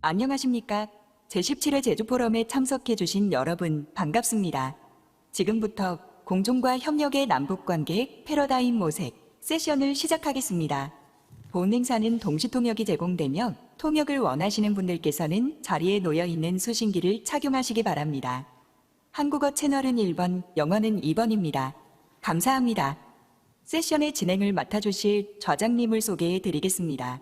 안녕하십니까? 제17회 제주포럼에 참석해주신 여러분 반갑습니다. 지금부터 공존과 협력의 남북관계 패러다임 모색 세션을 시작하겠습니다. 본 행사는 동시통역이 제공되며 통역을 원하시는 분들께서는 자리에 놓여있는 수신기를 착용하시기 바랍니다. 한국어 채널은 1번, 영어는 2번입니다. 감사합니다. 세션의 진행을 맡아주실 좌장님을 소개해 드리겠습니다.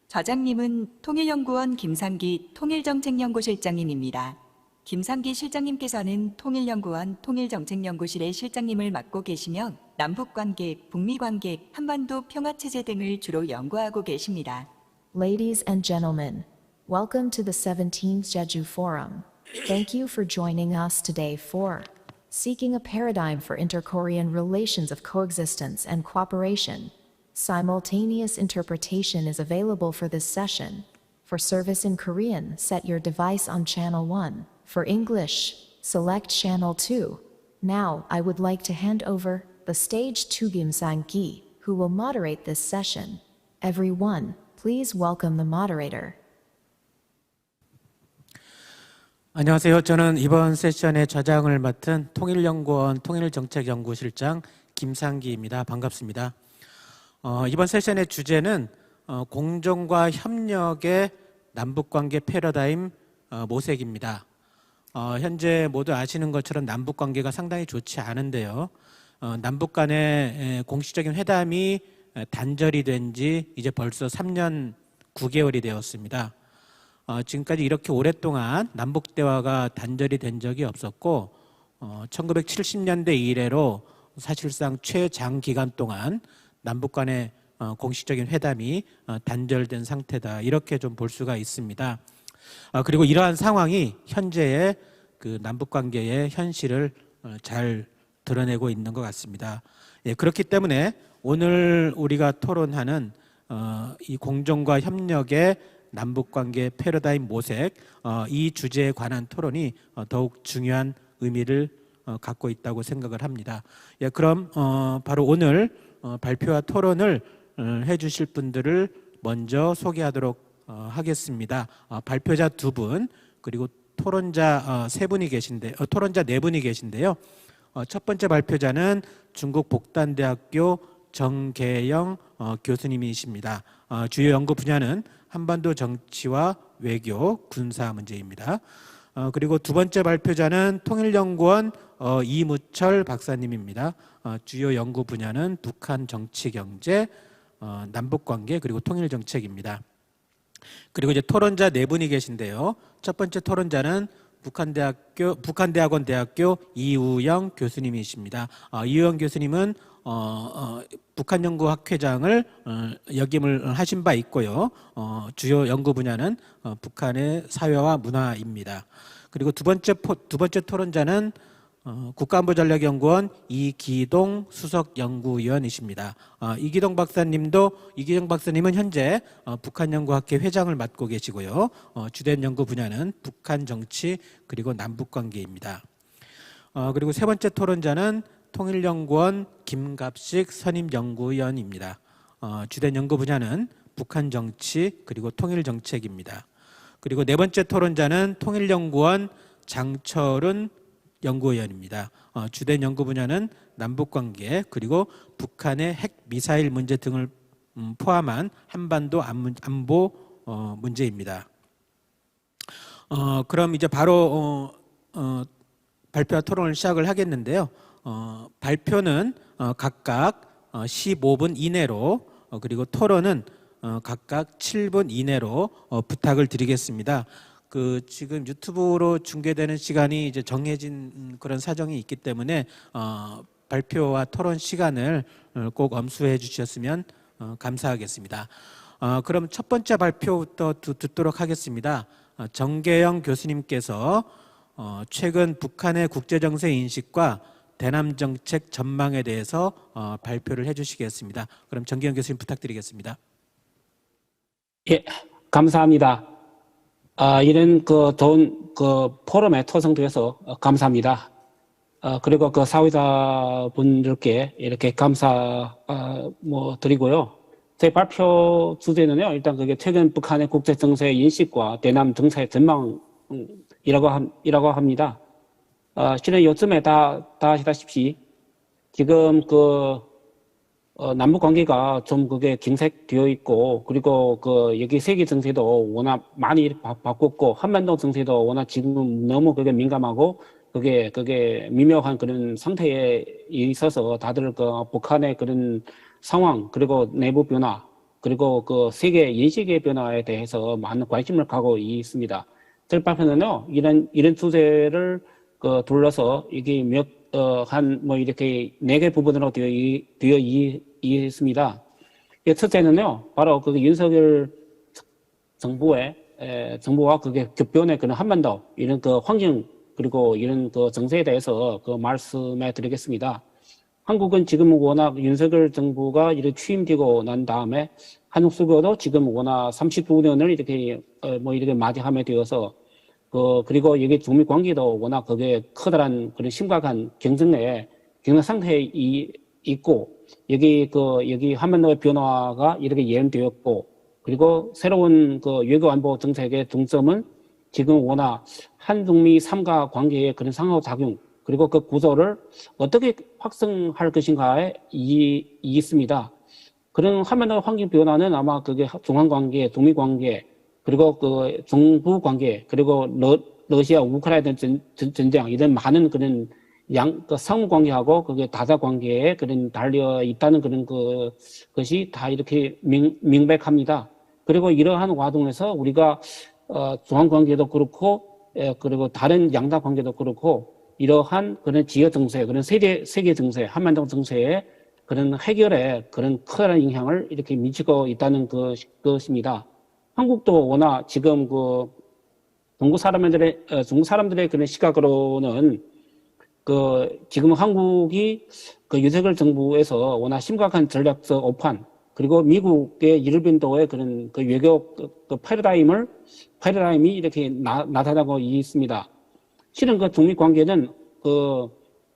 좌장님은 통일연구원 김상기 통일정책연구실장님입니다. 김상기 실장님께서는 통일연구원 통일정책연구실의 실장님을 맡고 계시며 남북관계, 북미관계, 한반도 평화체제 등을 주로 연구하고 계십니다. Ladies and gentlemen, welcome to the 17th Jeju Forum. Thank you for joining us today for Seeking a Paradigm for Inter-Korean Relations of Coexistence and Cooperation. Simultaneous interpretation is available for this session. For service in Korean, set your device on channel 1. For English, select channel 2. Now, I would like to hand over the stage to Kim Sang-ki, who will moderate this session. Everyone, please welcome the moderator. 안녕하세요. 저는 이번 세션의 좌장을 맡은 통일연구원 통일정책연구실장 김상기입니다. 반갑습니다. 이번 세션의 주제는 공존과 협력의 남북관계 패러다임 모색입니다. 현재 모두 아시는 것처럼 남북관계가 상당히 좋지 않은데요. 남북 간의 공식적인 회담이 단절이 된 지 이제 벌써 3년 9개월이 되었습니다. 지금까지 이렇게 오랫동안 남북 대화가 단절이 된 적이 없었고 1970년대 이래로 사실상 최장기간 동안 남북 간의 공식적인 회담이 단절된 상태다, 이렇게 좀 볼 수가 있습니다. 그리고 이러한 상황이 현재의 그 남북 관계의 현실을 잘 드러내고 있는 것 같습니다. 그렇기 때문에 오늘 우리가 토론하는 이 공존과 협력의 남북관계 패러다임 모색, 이 주제에 관한 토론이 더욱 중요한 의미를 갖고 있다고 생각을 합니다. 그럼 바로 오늘 발표와 토론을 해주실 분들을 먼저 소개하도록 하겠습니다. 발표자 2분, 그리고 토론자 3분이 계신데, 토론자 4분이 계신데요. 첫 번째 발표자는 중국 복단대학교 정계영 교수님이십니다. 주요 연구 분야는 한반도 정치와 외교, 군사 문제입니다. 그리고 두 번째 발표자는 통일연구원 이무철 박사님입니다. 주요 연구 분야는 북한 정치 경제, 남북관계, 그리고 통일정책입니다. 그리고 이제 토론자 4분이 계신데요. 첫 번째 토론자는 북한대학원 대학교 이우영 교수님이십니다. 이우영 교수님은 북한연구학회장을 역임을 하신 바 있고요. 주요 연구 분야는 북한의 사회와 문화입니다. 그리고 두 번째 토론자는 국가안보전략연구원 이기동 수석연구위원이십니다. 이기동 박사님은 현재 북한연구학회 회장을 맡고 계시고요. 주된 연구 분야는 북한 정치 그리고 남북관계입니다. 그리고 세 번째 토론자는 통일연구원 김갑식 선임연구위원입니다. 주된 연구 분야는 북한 정치 그리고 통일정책입니다. 그리고 네 번째 토론자는 통일연구원 장철은 연구위원입니다. 주된 연구 분야는 남북관계 그리고 북한의 핵 미사일 문제 등을 포함한 한반도 안보 문제입니다. 그럼 이제 바로 발표와 토론을 시작을 하겠는데요. 발표는 각각 15분 이내로, 그리고 토론은 각각 7분 이내로 부탁을 드리겠습니다. 지금 유튜브로 중계되는 시간이 이제 정해진 그런 사정이 있기 때문에 발표와 토론 시간을 꼭 엄수해 주셨으면 감사하겠습니다. 그럼 첫 번째 발표부터 듣도록 하겠습니다. 정계영 교수님께서 최근 북한의 국제정세 인식과 대남 정책 전망에 대해서 발표를 해주시겠습니다. 그럼 정계영 교수님 부탁드리겠습니다. 예, 감사합니다. 이런 좋은 포럼에 초청돼서 감사합니다. 그리고 사회자 분들께 이렇게 감사 드리고요. 제 발표 주제는요, 일단 그게 최근 북한의 국제 정세 인식과 대남 정세 전망이라고 합니다. 실은 요즘에 다 아시다시피 지금 남북 관계가 좀 그게 경색되어 있고, 그리고 여기 세계 정세도 워낙 많이 바꿨고, 한반도 정세도 워낙 지금 너무 그게 민감하고, 그게 미묘한 그런 상태에 있어서 다들 북한의 그런 상황, 그리고 내부 변화, 그리고 세계 인식의 변화에 대해서 많은 관심을 갖고 있습니다. 제 발표는요, 이런 주제를 둘러서 이게 이렇게 4개 부분으로 되어 있습니다. 첫째는요, 바로 윤석열 정부와 그게 격변의 그런 한반도, 이런 환경, 그리고 이런 정세에 대해서 말씀해 드리겠습니다. 한국은 지금 워낙 윤석열 정부가 이렇게 취임되고 난 다음에 한국 수교도 지금 워낙 39년을 이렇게 맞이하게 되어서 그리고 여기 중미 관계도 워낙 그게 커다란 그런 심각한 경쟁 상태에 있고 여기 한반도의 변화가 이렇게 예언되었고 그리고 새로운 외교 안보 정책의 중점은 지금 워낙 한중미 삼가 관계의 그런 상호작용 그리고 그 구조를 어떻게 확성할 것인가에 있습니다. 그런 화면의 환경 변화는 아마 그게 중한 관계, 중미 관계, 그리고 중부 관계, 그리고 러시아 우크라이나 전쟁 이런 많은 그런 상호 관계하고 그게 다자 관계에 그런 달려 있다는 그런 것이 다 이렇게 명백합니다. 그리고 이러한 과정에서 우리가 중한 관계도 그렇고 그리고 다른 양다 관계도 그렇고 이러한 그런 지역 정세, 그런 세계 정세, 한반도 정세에 그런 해결에 그런 커다란 영향을 이렇게 미치고 있다는 것입니다. 한국도 워낙 지금 중국 사람들의 그런 시각으로는 지금 한국이 윤석열 정부에서 워낙 심각한 전략적 오판, 그리고 미국의 일빈도의 그런 외교 패러다임이 이렇게 나타나고 있습니다. 실은 중미 관계는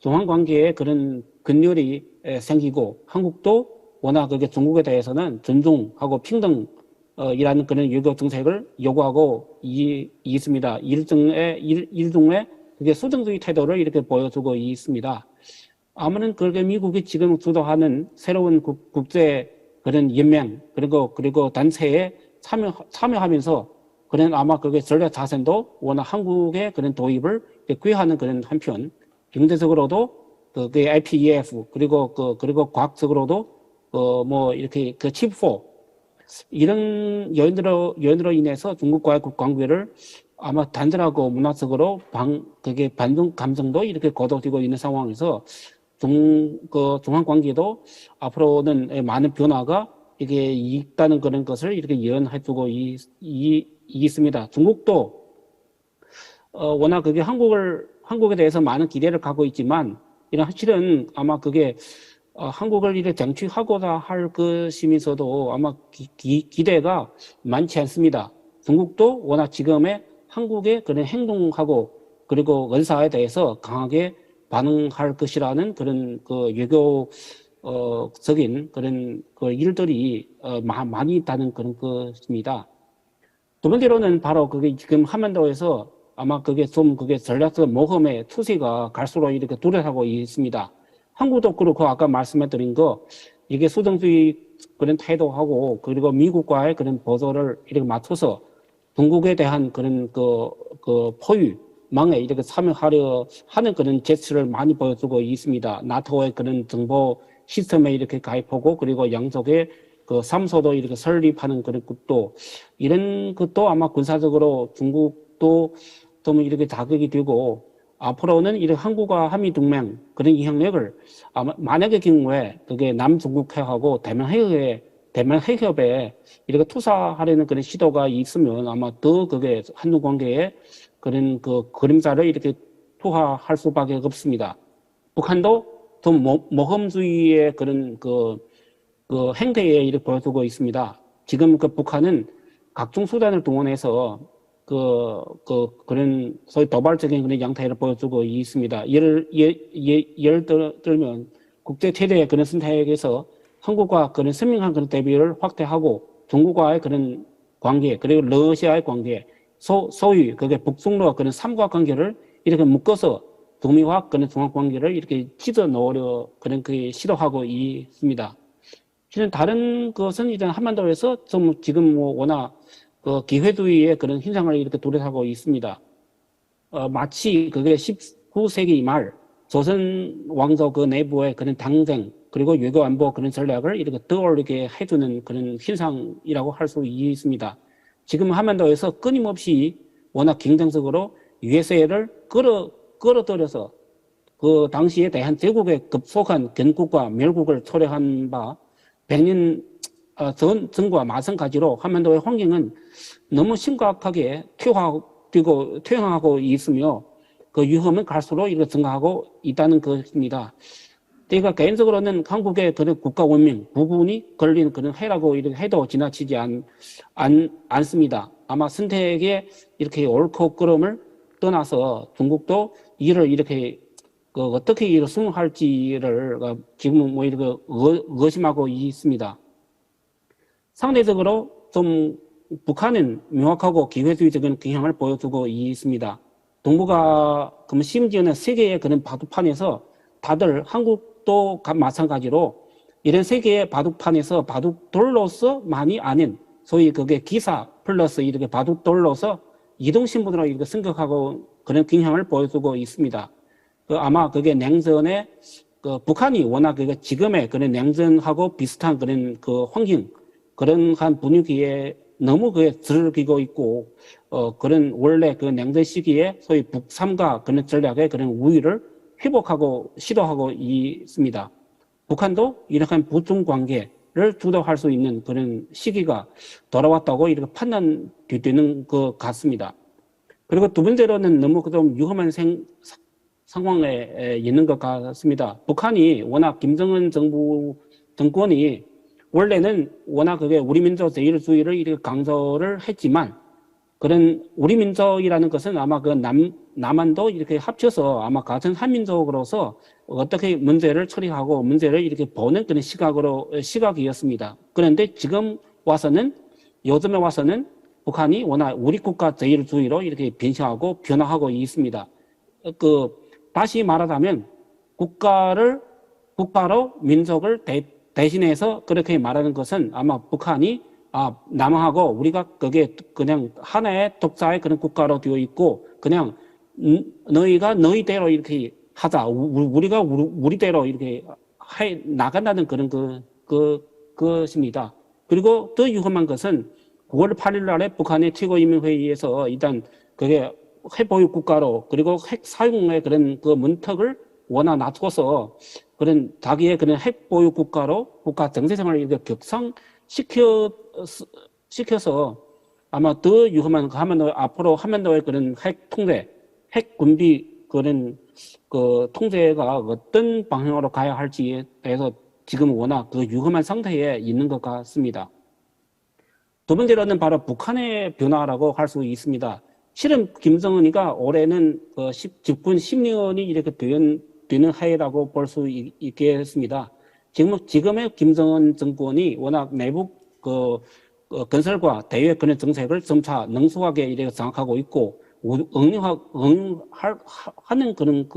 중한 관계에 그런 근열이 생기고 한국도 워낙 그게 중국에 대해서는 존중하고 평등이라는 그런 외교 정책을 요구하고 있습니다. 일종의 그게 수정주의 태도를 이렇게 보여주고 있습니다. 아무튼 그렇게 미국이 지금 주도하는 새로운 국제 그런 연맹 그리고 단체에 참여하면서 그런 아마 그게 전략 자산도 워낙 한국의 그런 도입을 구애하는 그런 한편 경제적으로도 그게 IPEF 그리고 과학적으로도 이렇게 칩4 이런 요인으로 인해서 중국과의 관계를 아마 단절하고 문화적으로 그게 반중 감정도 이렇게 거둬지고 있는 상황에서 중한 관계도 앞으로는 많은 변화가 이게 있다는 그런 것을 이렇게 예언해주고 있습니다. 중국도 워낙 그게 한국에 대해서 많은 기대를 갖고 있지만 이런 실은 아마 그게 한국을 이렇게 쟁취하고자 할 것이면서도 아마 기대가 많지 않습니다. 중국도 워낙 지금의 한국의 그런 행동하고 그리고 언사에 대해서 강하게 반응할 것이라는 그런 외교적인 그런 일들이 많이 있다는 그런 것입니다. 두 번째로는 바로 그게 지금 한반도에서 아마 그게 전략적 모험의 추세가 갈수록 이렇게 뚜렷하고 있습니다. 한국도 그렇고 아까 말씀해드린 이게 수정주의 그런 태도하고 그리고 미국과의 그런 보조를 이렇게 맞춰서 중국에 대한 그런 포위망에 이렇게 참여하려 하는 그런 제스처를 많이 보여주고 있습니다. 나토의 그런 정보 시스템에 이렇게 가입하고 그리고 양쪽에 사무소도 이렇게 설립하는 그런 것도 이런 것도 아마 군사적으로 중국도 좀 이렇게 자극이 되고 앞으로는 이런 한국과 한미 동맹 그런 영향력을 아마 만약의 경우에 그게 남중국해하고 대만해협에 이렇게 투사하려는 그런 시도가 있으면 아마 더 그게 한중 관계에 그런 그림자를 이렇게 투하할 수밖에 없습니다. 북한도 좀 모험주의의 그런 행태에 이렇게 보여주고 있습니다. 지금 북한은 각종 수단을 동원해서 그런 소위 도발적인 그런 양태를 보여주고 있습니다. 예를 들면 국제 최대의 그런 선택에서 한국과 그런 선명한 그런 대비를 확대하고 중국과의 그런 관계, 그리고 러시아의 관계, 소위 그게 북중러 그런 삼각관계를 이렇게 묶어서 동미화 그런 중앙관계를 이렇게 찢어 놓으려 그런 그 시도하고 있습니다. 실은 다른 것은 일단 한반도에서 좀 지금 뭐 워낙 그 기회주의의 그런 현상을 이렇게 도래하고 있습니다. 마치 그게 19세기 말 조선 왕조 그 내부의 그런 당쟁 그리고 외교 안보 그런 전략을 이렇게 떠올리게 해주는 그런 현상이라고 할 수 있습니다. 지금 한반도에서 끊임없이 워낙 경쟁적으로 USA를 끌어들여서 그 당시에 대한제국에 급속한 건국과 멸국을 초래한 바 100년 전과 마찬가지로 한반도의 환경은 너무 심각하게 퇴행하고 있으며 그 위험은 갈수록 이렇게 증가하고 있다는 것입니다. 제가 개인적으로는 한국의 그런 국가 원명 부분이 걸린 그런 해라고 이렇게 해도 지나치지 않습니다. 아마 선택에 이렇게 옳고 그름을 떠나서 중국도 이를 이렇게 어떻게 이를 수용할지를 지금 뭐 이렇게 의심하고 있습니다. 상대적으로 좀 북한은 명확하고 기회주의적인 경향을 보여주고 있습니다. 동북아, 심지어는 세계의 그런 바둑판에서 다들 한국도 마찬가지로 이런 세계의 바둑판에서 바둑돌로서 많이 아는 소위 그게 기사 플러스 이렇게 바둑돌로서 이동신분으로 이렇게 생각하고 그런 경향을 보여주고 있습니다. 아마 그게 냉전에 북한이 워낙 지금의 그런 냉전하고 비슷한 그런 그 환경, 그런 한 분위기에 너무 그게 즐기고 있고, 그런 원래 그 냉전 시기에 소위 북삼가 그런 전략의 그런 우위를 회복하고 시도하고 있습니다. 북한도 이렇게 부중 관계를 주도할 수 있는 그런 시기가 돌아왔다고 이렇게 판단되는 것 같습니다. 그리고 두 번째로는 너무 좀 위험한 상황에 있는 것 같습니다. 북한이 워낙 김정은 정권이 원래는 워낙 그게 우리 민족 제일주의를 이렇게 강조를 했지만 그런 우리 민족이라는 것은 아마 그 남한도 이렇게 합쳐서 아마 같은 한민족으로서 어떻게 문제를 처리하고 문제를 이렇게 보는 그런 시각이었습니다. 그런데 지금 와서는 요즘에 와서는 북한이 워낙 우리 국가 제일주의로 이렇게 변화하고 있습니다. 다시 말하자면 국가로 민족을 대신해서 그렇게 말하는 것은 아마 북한이 남한하고 우리가 그게 그냥 하나의 독자의 그런 국가로 되어 있고 그냥 너희가 너희대로 이렇게 하자 우리가 우리대로 이렇게 해 나간다는 그런 것입니다. 그리고 더 위험한 것은 9월 8일 날에 북한의 최고인민회의에서 일단 그게 핵보유 국가로 그리고 핵 사용의 그런 그 문턱을 워낙 낮춰서 그런 자기의 그런 핵보유 국가로 국가 정체성을 이렇게 격상시켜서 아마 더 위험한 앞으로 한반도의 그런 핵 통제, 핵 군비 그런 그 통제가 어떤 방향으로 가야 할지에 대해서 지금 워낙 그 위험한 상태에 있는 것 같습니다. 두 번째로는 바로 북한의 변화라고 할 수 있습니다. 실은 김정은이가 올해는 집권 10년이 이렇게 되는 해라고 볼 수 있겠습니다. 지금의 김정은 정권이 워낙 내부 건설과 대외 그런 정책을 점차 능숙하게 이렇게 장악하고 있고 하는 그런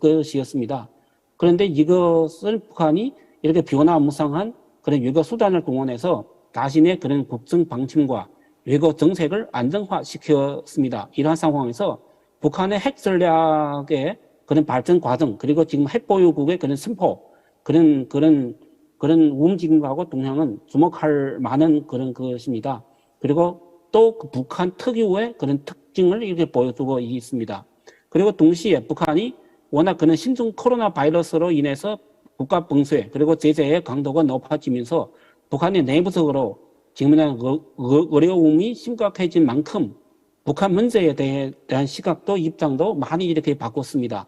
것이었습니다. 그런데 이것을 북한이 이렇게 변화무쌍한 그런 외교 수단을 동원해서 자신의 그런 국정 방침과 외교 정책을 안정화시켰습니다. 이러한 상황에서 북한의 핵 전략의 그런 발전 과정 그리고 지금 핵보유국의 그런 선포 그런 움직임하고 동향은 주목할 만한 그런 것입니다. 그리고 또 그 북한 특유의 그런 특징을 이렇게 보여주고 있습니다. 그리고 동시에 북한이 워낙 그런 신종 코로나 바이러스로 인해서 국가 봉쇄 그리고 제재의 강도가 높아지면서 북한의 내부적으로 지금은 어려움이 심각해진 만큼 북한 문제에 대한 시각도 입장도 많이 이렇게 바꿨습니다.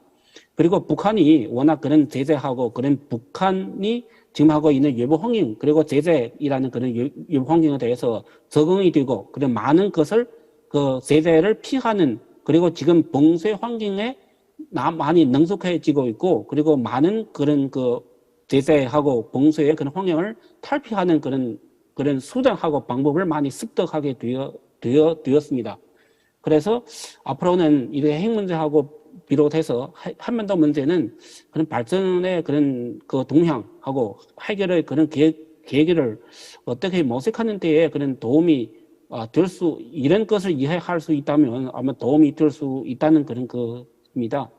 그리고 북한이 워낙 그런 제재하고 그런 북한이 지금 하고 있는 외부 환경 그리고 제재이라는 그런 외부 환경에 대해서 적응이 되고 그런 많은 것을 그 제재를 피하는 그리고 지금 봉쇄 환경에 많이 능숙해지고 있고 그리고 많은 그런 제재하고 봉쇄의 그런 환경을 탈피하는 그런 수단하고 방법을 많이 습득하게 되었습니다. 그래서 앞으로는 이래 핵 문제하고 비롯해서 한반도 문제는 그런 발전의 그런 그 동향하고 해결의 그런 계기를 어떻게 모색하는 데에 그런 도움이 이런 것을 이해할 수 있다면 아마 도움이 될 수 있다는 그런 겁니다.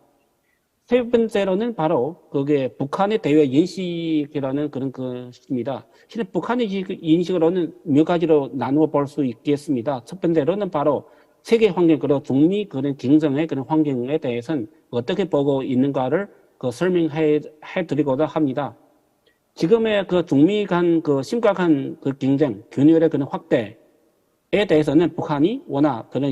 세 번째로는 바로 그게 북한의 대외 인식이라는 그런 것입니다. 실은 북한의 인식으로는 몇 가지로 나누어 볼 수 있겠습니다. 첫 번째로는 바로 세계 환경, 그리고 중미 그런 경쟁의 그런 환경에 대해서는 어떻게 보고 있는가를 설명해 드리고자 합니다. 지금의 그 중미 간 그 심각한 그 경쟁, 균열의 그런 확대에 대해서는 북한이 워낙 그런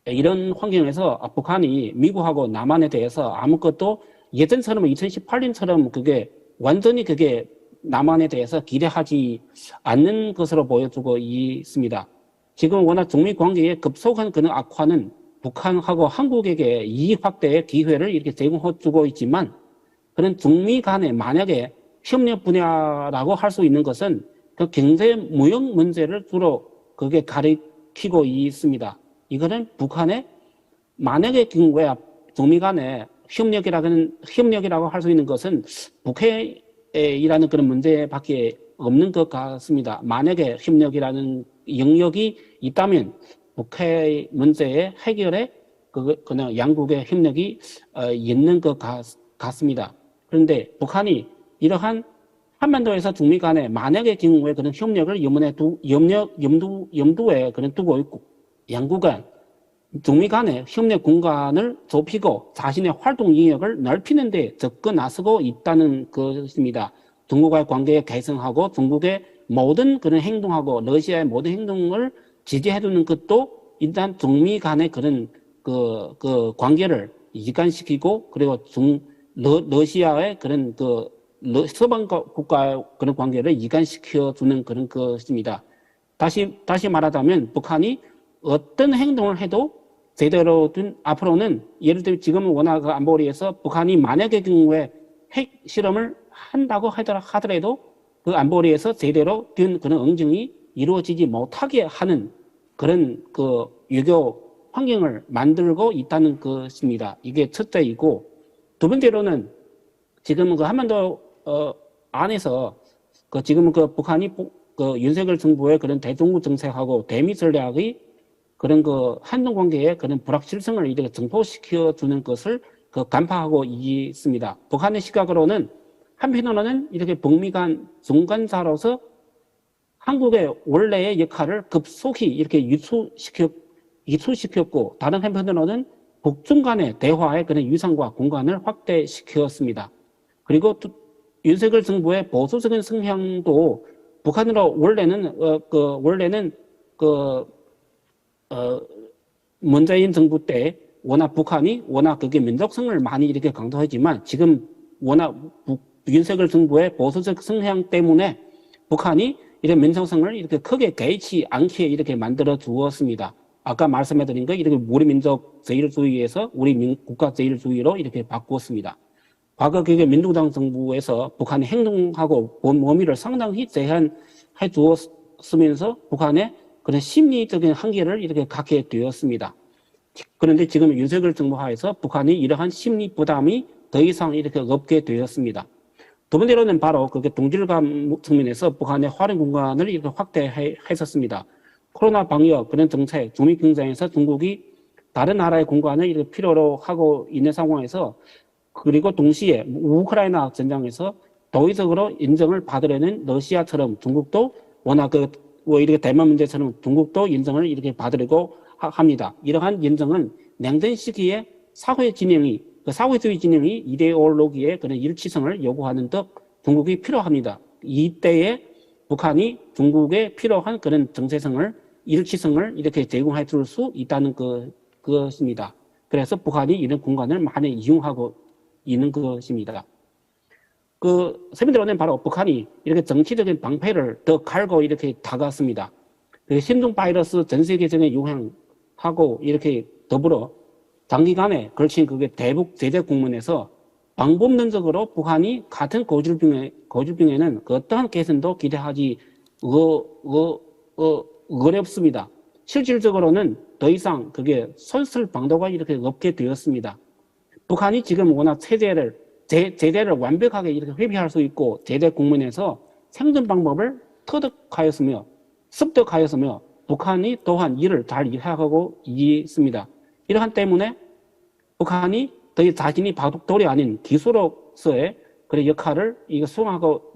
이런 환경에서 북한이 미국하고 남한에 대해서 아무것도 예전처럼 2018년처럼 그게 완전히 그게 남한에 대해서 기대하지 않는 것으로 보여주고 있습니다. 지금 워낙 중미 관계의 급속한 그런 악화는 북한하고 한국에게 이익 확대의 기회를 이렇게 제공해주고 있지만 그런 중미 간에 만약에 협력 분야라고 할 수 있는 것은 그 경제 무역 문제를 주로 그게 가리키고 있습니다. 이거는 북한의 만약의 경우에 중미 간의 협력이라고 할 수 있는 것은 북해이라는 그런 문제밖에 없는 것 같습니다. 만약에 협력이라는 영역이 있다면 북해 문제의 해결에 그냥 양국의 협력이 있는 것 같습니다. 그런데 북한이 이러한 한반도에서 중미 간에 만약의 경우에 그런 협력을 염두에 그런 두고 있고 양국은 중미 간의 협력 공간을 좁히고 자신의 활동 영역을 넓히는 데 적극 나서고 있다는 것입니다. 중국과의 관계에 개선하고 중국의 모든 그런 행동하고 러시아의 모든 행동을 지지해주는 것도 일단 중미 간의 그런 그 관계를 이관시키고 그리고 러시아의 그런 서방 국가의 그런 관계를 이관시켜주는 그런 것입니다. 다시 말하자면 북한이 어떤 행동을 해도 제대로 된 앞으로는 예를 들면 지금은 워낙 안보리에서 북한이 만약의 경우에 핵 실험을 한다고 하더라도 그 안보리에서 제대로 된 그런 응징이 이루어지지 못하게 하는 그런 그 외교 환경을 만들고 있다는 것입니다. 이게 첫째이고 두 번째로는 지금 그 한반도 안에서 지금 북한이 윤석열 정부의 그런 대중국 정책하고 대미 전략의 그런 한중 관계의 그런 불확실성을 이렇게 증폭시켜 주는 것을 간파하고 있습니다. 북한의 시각으로는 한편으로는 이렇게 북미 간 중간자로서 한국의 원래의 역할을 급속히 이렇게 유출시켰고 다른 한편으로는 북중 간의 대화의 그런 유상과 공간을 확대시켰습니다. 그리고 윤석열 정부의 보수적인 성향도 북한으로 원래는 문재인 정부 때 북한이 워낙 그게 민족성을 많이 이렇게 강조하지만 지금 워낙 윤석열 정부의 보수적 성향 때문에 북한이 이런 민족성을 이렇게 크게 개의치 않게 이렇게 만들어 주었습니다. 아까 말씀해드린 거 이렇게 우리 민족 제일주의에서 우리 국가 제일주의로 이렇게 바꾸었습니다. 과거 그게 민주당 정부에서 북한의 행동하고 범위를 상당히 제한해 주었으면서 북한의 그런 심리적인 한계를 이렇게 갖게 되었습니다. 그런데 지금 윤석열 정부 하에서 북한이 이러한 심리 부담이 더 이상 이렇게 없게 되었습니다. 두 번째로는 바로 그게 동질감 측면에서 북한의 활용 공간을 이렇게 확대했었습니다. 코로나 방역 그런 정책, 중미 경쟁에서 중국이 다른 나라의 공간을 이렇게 필요로 하고 있는 상황에서 그리고 동시에 우크라이나 전장에서 도의적으로 인정을 받으려는 러시아처럼 중국도 워낙 이렇게 대만 문제처럼 중국도 인정을 이렇게 받으려고 합니다. 이러한 인정은 냉전 시기에 사회주의 진영이 이데올로기의 그런 일치성을 요구하는 듯 중국이 필요합니다. 이때에 북한이 중국에 필요한 그런 일치성을 이렇게 제공해 줄 수 있다는 것입니다. 그래서 북한이 이런 공간을 많이 이용하고 있는 것입니다. 세 번째로는 바로 북한이 이렇게 정치적인 방패를 더 갈고 이렇게 다가왔습니다. 신종 바이러스 전 세계적인 유행하고 이렇게 더불어 장기간에 걸친 그게 대북 제재 국면에서 방법론적으로 북한이 같은 고질병에는 그 어떠한 개선도 기대하기 어렵습니다. 실질적으로는 더 이상 그게 손쓸 방도가 이렇게 없게 되었습니다. 북한이 지금 워낙 제대를 완벽하게 이렇게 회피할 수 있고 제대 국면에서 생존 방법을 터득하였으며 습득하였으며 북한이 또한 이를 잘 이해하고 있습니다. 이러한 때문에 북한이 더 자신이 바둑돌이 아닌 기수로서의 그런 역할을 수행하고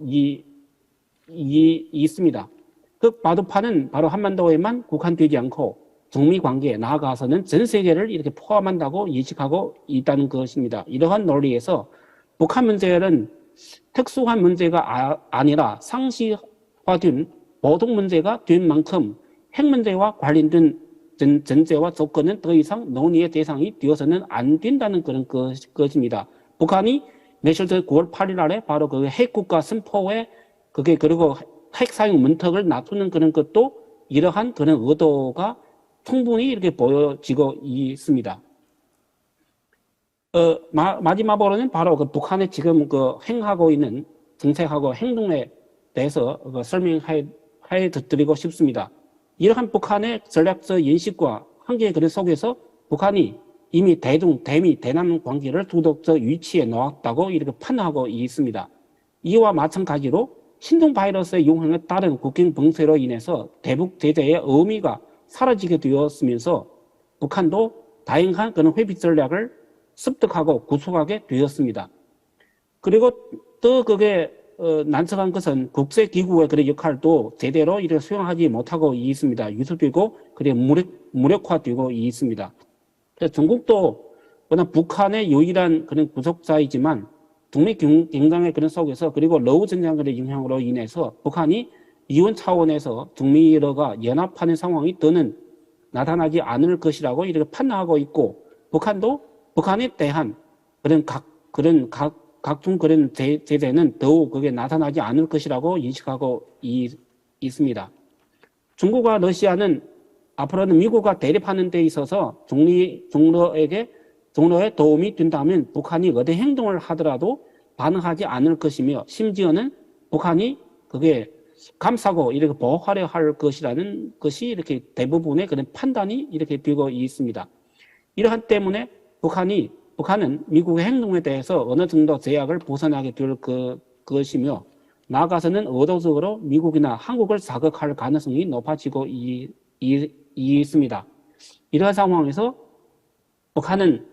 있습니다. 그 바둑판은 바로 한반도에만 국한되지 않고 중미 관계에 나아가서는 전 세계를 이렇게 포함한다고 인식하고 있다는 것입니다. 이러한 논리에서 북한 문제는 특수한 문제가 아니라 상시화된 보통 문제가 된 만큼 핵 문제와 관련된 전제와 조건은 더 이상 논의의 대상이 되어서는 안 된다는 그런 것입니다. 북한이 며칠 전 9월 8일 날에 바로 그 핵국가 선포에 그리고 핵 사용 문턱을 낮추는 그런 것도 이러한 그런 의도가 충분히 이렇게 보여지고 있습니다. 마지막으로는 바로 그 북한의 지금 그 행하고 있는 정책하고 행동에 대해서 설명해 드리고 싶습니다. 이러한 북한의 전략적 인식과 한계의 그런 속에서 북한이 이미 대미, 대남 관계를 도덕적 위치에 놓았다고 이렇게 판단하고 있습니다. 이와 마찬가지로 신종 바이러스의 영향에 따른 국경 봉쇄로 인해서 대북 제재의 의미가 사라지게 되었으면서 북한도 다양한 그런 회피 전략을 습득하고 구축하게 되었습니다. 그리고 또 그게 난처한 것은 국제기구의 그런 역할도 제대로 이렇게 수행하지 못하고 있습니다. 유술되고 그리고 무력화되고 있습니다. 그래서 중국도 워낙 북한의 유일한 그런 구속자이지만 북미 경쟁의 그런 속에서 그리고 러우 전쟁의 영향으로 인해서 북한이 이원 차원에서 중미러가 연합하는 상황이 더는 나타나지 않을 것이라고 이렇게 판단하고 있고 북한도 북한에 대한 각종 그런 제재는 더욱 그게 나타나지 않을 것이라고 인식하고 있습니다. 중국과 러시아는 앞으로는 미국과 대립하는 데 있어서 중러에 도움이 된다면 북한이 어떤 행동을 하더라도 반응하지 않을 것이며 심지어는 북한이 그게 감싸고 이렇게 보호하려 할 것이라는 것이 이렇게 대부분의 그런 판단이 이렇게 되고 있습니다. 이러한 때문에 북한은 미국의 행동에 대해서 어느 정도 제약을 벗어나게 될 것이며 나아가서는 의도적으로 미국이나 한국을 자극할 가능성이 높아지고 있습니다. 이러한 상황에서 북한은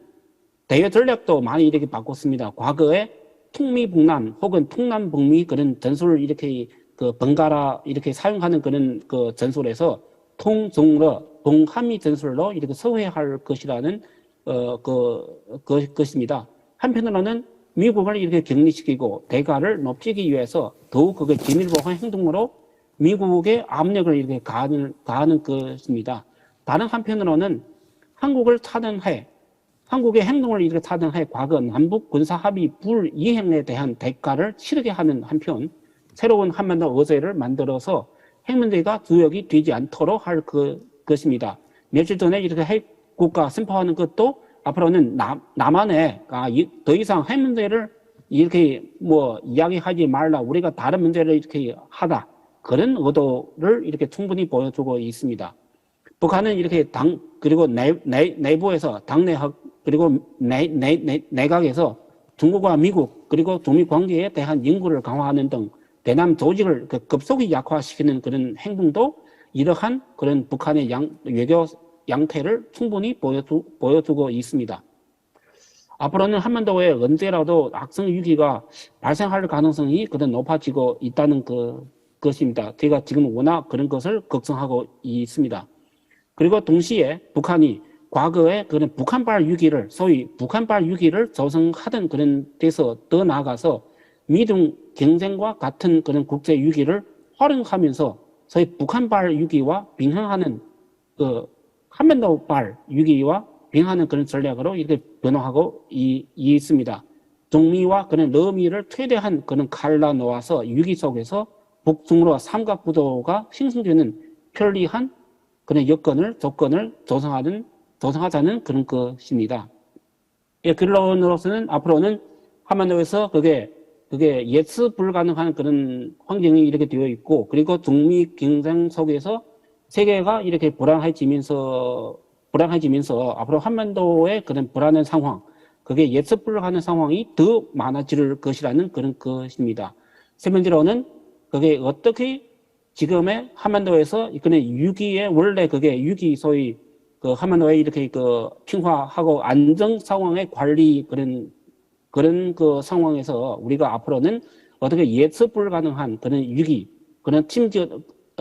대외 전략도 많이 이렇게 바꿨습니다. 과거에 통미북남 혹은 통남북미 그런 전술을 이렇게 번갈아 이렇게 사용하는 그런 전술에서 통중러, 동한미 전술로 이렇게 서회할 것이라는 것입니다. 한편으로는 미국을 이렇게 격리시키고 대가를 높이기 위해서 더욱 그게 비밀보호 행동으로 미국의 압력을 이렇게 가하는 것입니다. 다른 한편으로는 한국의 행동을 이렇게 차단해 과거 남북 군사합의 불이행에 대한 대가를 치르게 하는 한편 새로운 한반도 의제를 만들어서 핵 문제가 주역이 되지 않도록 할 것입니다. 며칠 전에 이렇게 핵 국가 선포하는 것도 앞으로는 남한에 더 이상 핵 문제를 이렇게 이야기하지 말라, 우리가 다른 문제를 이렇게 하다, 그런 의도를 이렇게 충분히 보여주고 있습니다. 북한은 이렇게 그리고 내부에서 당내학 그리고 내각에서 중국과 미국 그리고 중미 관계에 대한 연구를 강화하는 등 대남 조직을 급속히 약화시키는 그런 행동도 이러한 그런 북한의 외교 양태를 충분히 보여주고 있습니다. 앞으로는 한반도에 언제라도 악성 위기가 발생할 가능성이 그런 높아지고 있다는 것입니다. 제가 지금 워낙 그런 것을 걱정하고 있습니다. 그리고 동시에 북한이 과거에 그런 북한발 위기를 소위 북한발 위기를 조성하던 그런 데서 더 나아가서 미중 경쟁과 같은 그런 국제 위기를 활용하면서 소위 북한발 위기와 빙하하는 한반도발 위기와 빙하하는 그런 전략으로 이렇게 변화하고 있습니다. 중미와 그런 러미를 최대한 그런 갈라놓아서 위기 속에서 북중러 삼각구도가 형성되는 편리한 그런 조건을 조성하자는 그런 것입니다. 예, 결론으로서는 앞으로는 한반도에서 그게 예측 불가능한 그런 환경이 이렇게 되어 있고, 그리고 중미 경쟁 속에서 세계가 이렇게 불안해지면서 앞으로 한반도의 그런 불안한 상황, 그게 예측 불가능한 상황이 더 많아질 것이라는 그런 것입니다. 세 번째로는 그게 어떻게 지금의 한반도에서 그런 위기에 원래 그게 위기 소위 그 한반도에 이렇게 그 평화하고 안정 상황의 관리 그런 그 상황에서 우리가 앞으로는 어떻게 예측 불가능한 그런 위기, 그런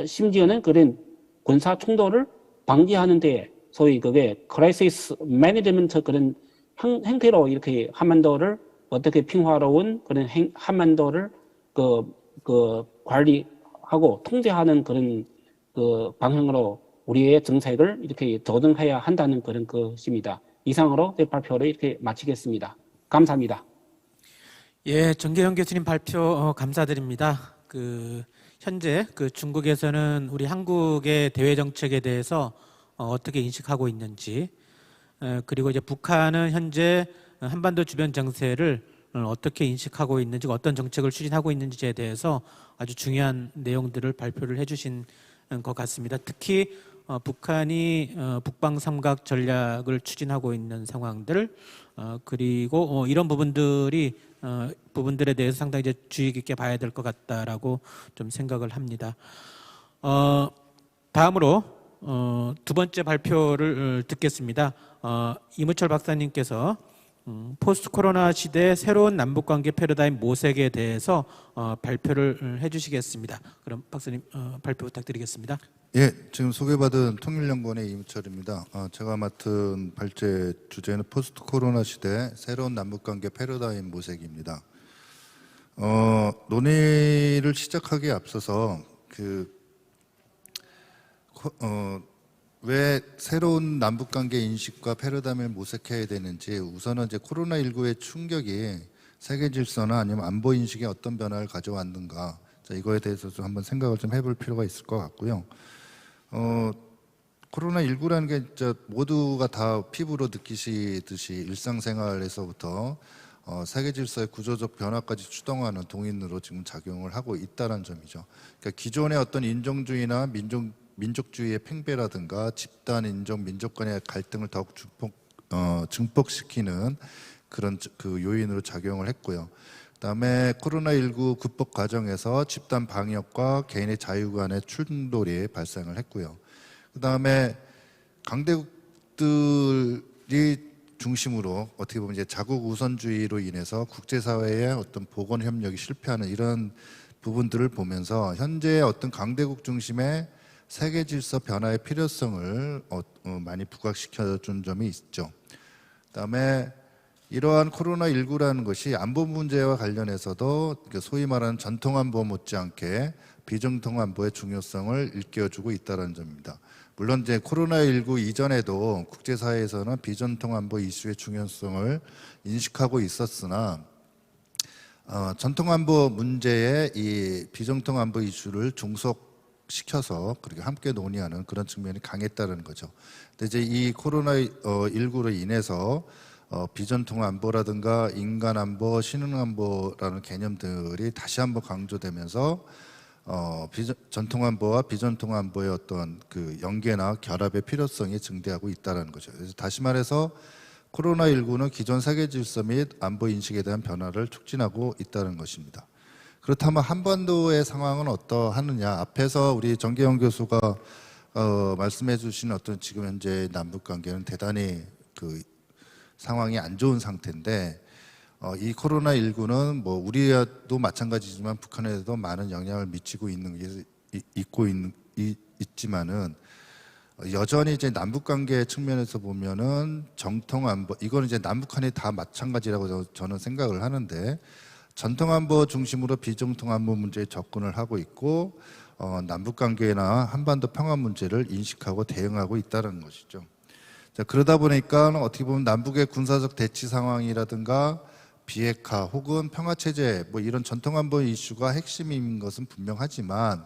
심지어는 그런 군사 충돌을 방지하는 데 소위 그게 크라이시스 매니지먼트 그런 형태로 이렇게 한반도를 어떻게 평화로운 그런 한반도를 그 관리하고 통제하는 그런 그 방향으로 우리의 정책을 이렇게 조정해야 한다는 그런 것입니다. 이상으로 제 발표를 이렇게 마치겠습니다. 감사합니다. 예, 정계영 교수님 발표 감사드립니다. 현재 중국에서는 우리 한국의 대외 정책에 대해서 어떻게 인식하고 있는지, 그리고 이제 북한은 현재 한반도 주변 정세를 어떻게 인식하고 있는지, 어떤 정책을 추진하고 있는지에 대해서 아주 중요한 내용들을 발표를 해주신 것 같습니다. 특히 북한이 북방 삼각 전략을 추진하고 있는 상황들, 그리고 이런 부분들에 대해서 상당히 이제 주의 깊게 봐야 될 것 같다라고 좀 생각을 합니다. 다음으로 두 번째 발표를 듣겠습니다. 이무철 박사님께서 포스트 코로나 시대 새로운 남북관계 패러다임 모색에 대해서 발표를 해주시겠습니다. 그럼 박사님 발표 부탁드리겠습니다. 예, 지금 소개받은 통일연구원의 이무철입니다. 제가 맡은 발제 주제는 포스트 코로나 시대 새로운 남북관계 패러다임 모색입니다. 논의를 시작하기에 앞서서 왜 새로운 남북관계 인식과 패러다임을 모색해야 되는지, 우선은 이제 코로나19의 충격이 세계 질서나 아니면 안보 인식에 어떤 변화를 가져왔는가, 이거에 대해서 좀 한번 생각을 좀 해볼 필요가 있을 것 같고요. 코로나19라는 게 진짜 모두가 다 피부로 느끼시듯이 일상생활에서부터 세계 질서의 구조적 변화까지 추동하는 동인으로 지금 작용을 하고 있다는 점이죠. 그러니까 기존의 어떤 인종주의나 민족주의의 팽배라든가 집단, 인종, 민족 간의 갈등을 더욱 증폭시키는 그런 그 요인으로 작용을 했고요. 그다음에 코로나19 극복 과정에서 집단 방역과 개인의 자유 간의 충돌이 발생을 했고요. 그다음에 강대국들이 중심으로 어떻게 보면 이제 자국 우선주의로 인해서 국제사회의 어떤 보건 협력이 실패하는 이런 부분들을 보면서 현재 어떤 강대국 중심의 세계 질서 변화의 필요성을 많이 부각시켜준 점이 있죠. 그다음에 이러한 코로나19라는 것이 안보 문제와 관련해서도 소위 말하는 전통 안보 못지않게 비정통 안보의 중요성을 일깨워주고 있다는 점입니다. 물론 이제 코로나19 이전에도 국제사회에서는 비전통 안보 이슈의 중요성을 인식하고 있었으나 전통 안보 문제에 이 비정통 안보 이슈를 중속시켜서 그렇게 함께 논의하는 그런 측면이 강했다는 거죠. 근데 이제 이 코로나19로 인해서 비전통 안보라든가 인간 안보, 신흥 안보라는 개념들이 다시 한번 강조되면서 전통 안보와 비전통 안보의 어떤 그 연계나 결합의 필요성이 증대하고 있다는 거죠. 그래서 다시 말해서 코로나19는 기존 세계 질서 및 안보 인식에 대한 변화를 촉진하고 있다는 것입니다. 그렇다면 한반도의 상황은 어떠하느냐? 앞에서 우리 정계영 교수가 말씀해 주신 어떤 지금 현재 남북 관계는 대단히 그 상황이 안 좋은 상태인데 이 코로나19는 뭐 우리도 마찬가지지만 북한에도 많은 영향을 미치고 있지만은 여전히 이제 남북 관계 측면에서 보면은 정통 안보, 이거는 이제 남북한이 다 마찬가지라고 저는 생각을 하는데, 전통 안보 중심으로 비정통 안보 문제에 접근을 하고 있고 남북 관계나 한반도 평화 문제를 인식하고 대응하고 있다는 것이죠. 자, 그러다 보니까 어떻게 보면 남북의 군사적 대치 상황이라든가 비핵화 혹은 평화체제 뭐 이런 전통안보 이슈가 핵심인 것은 분명하지만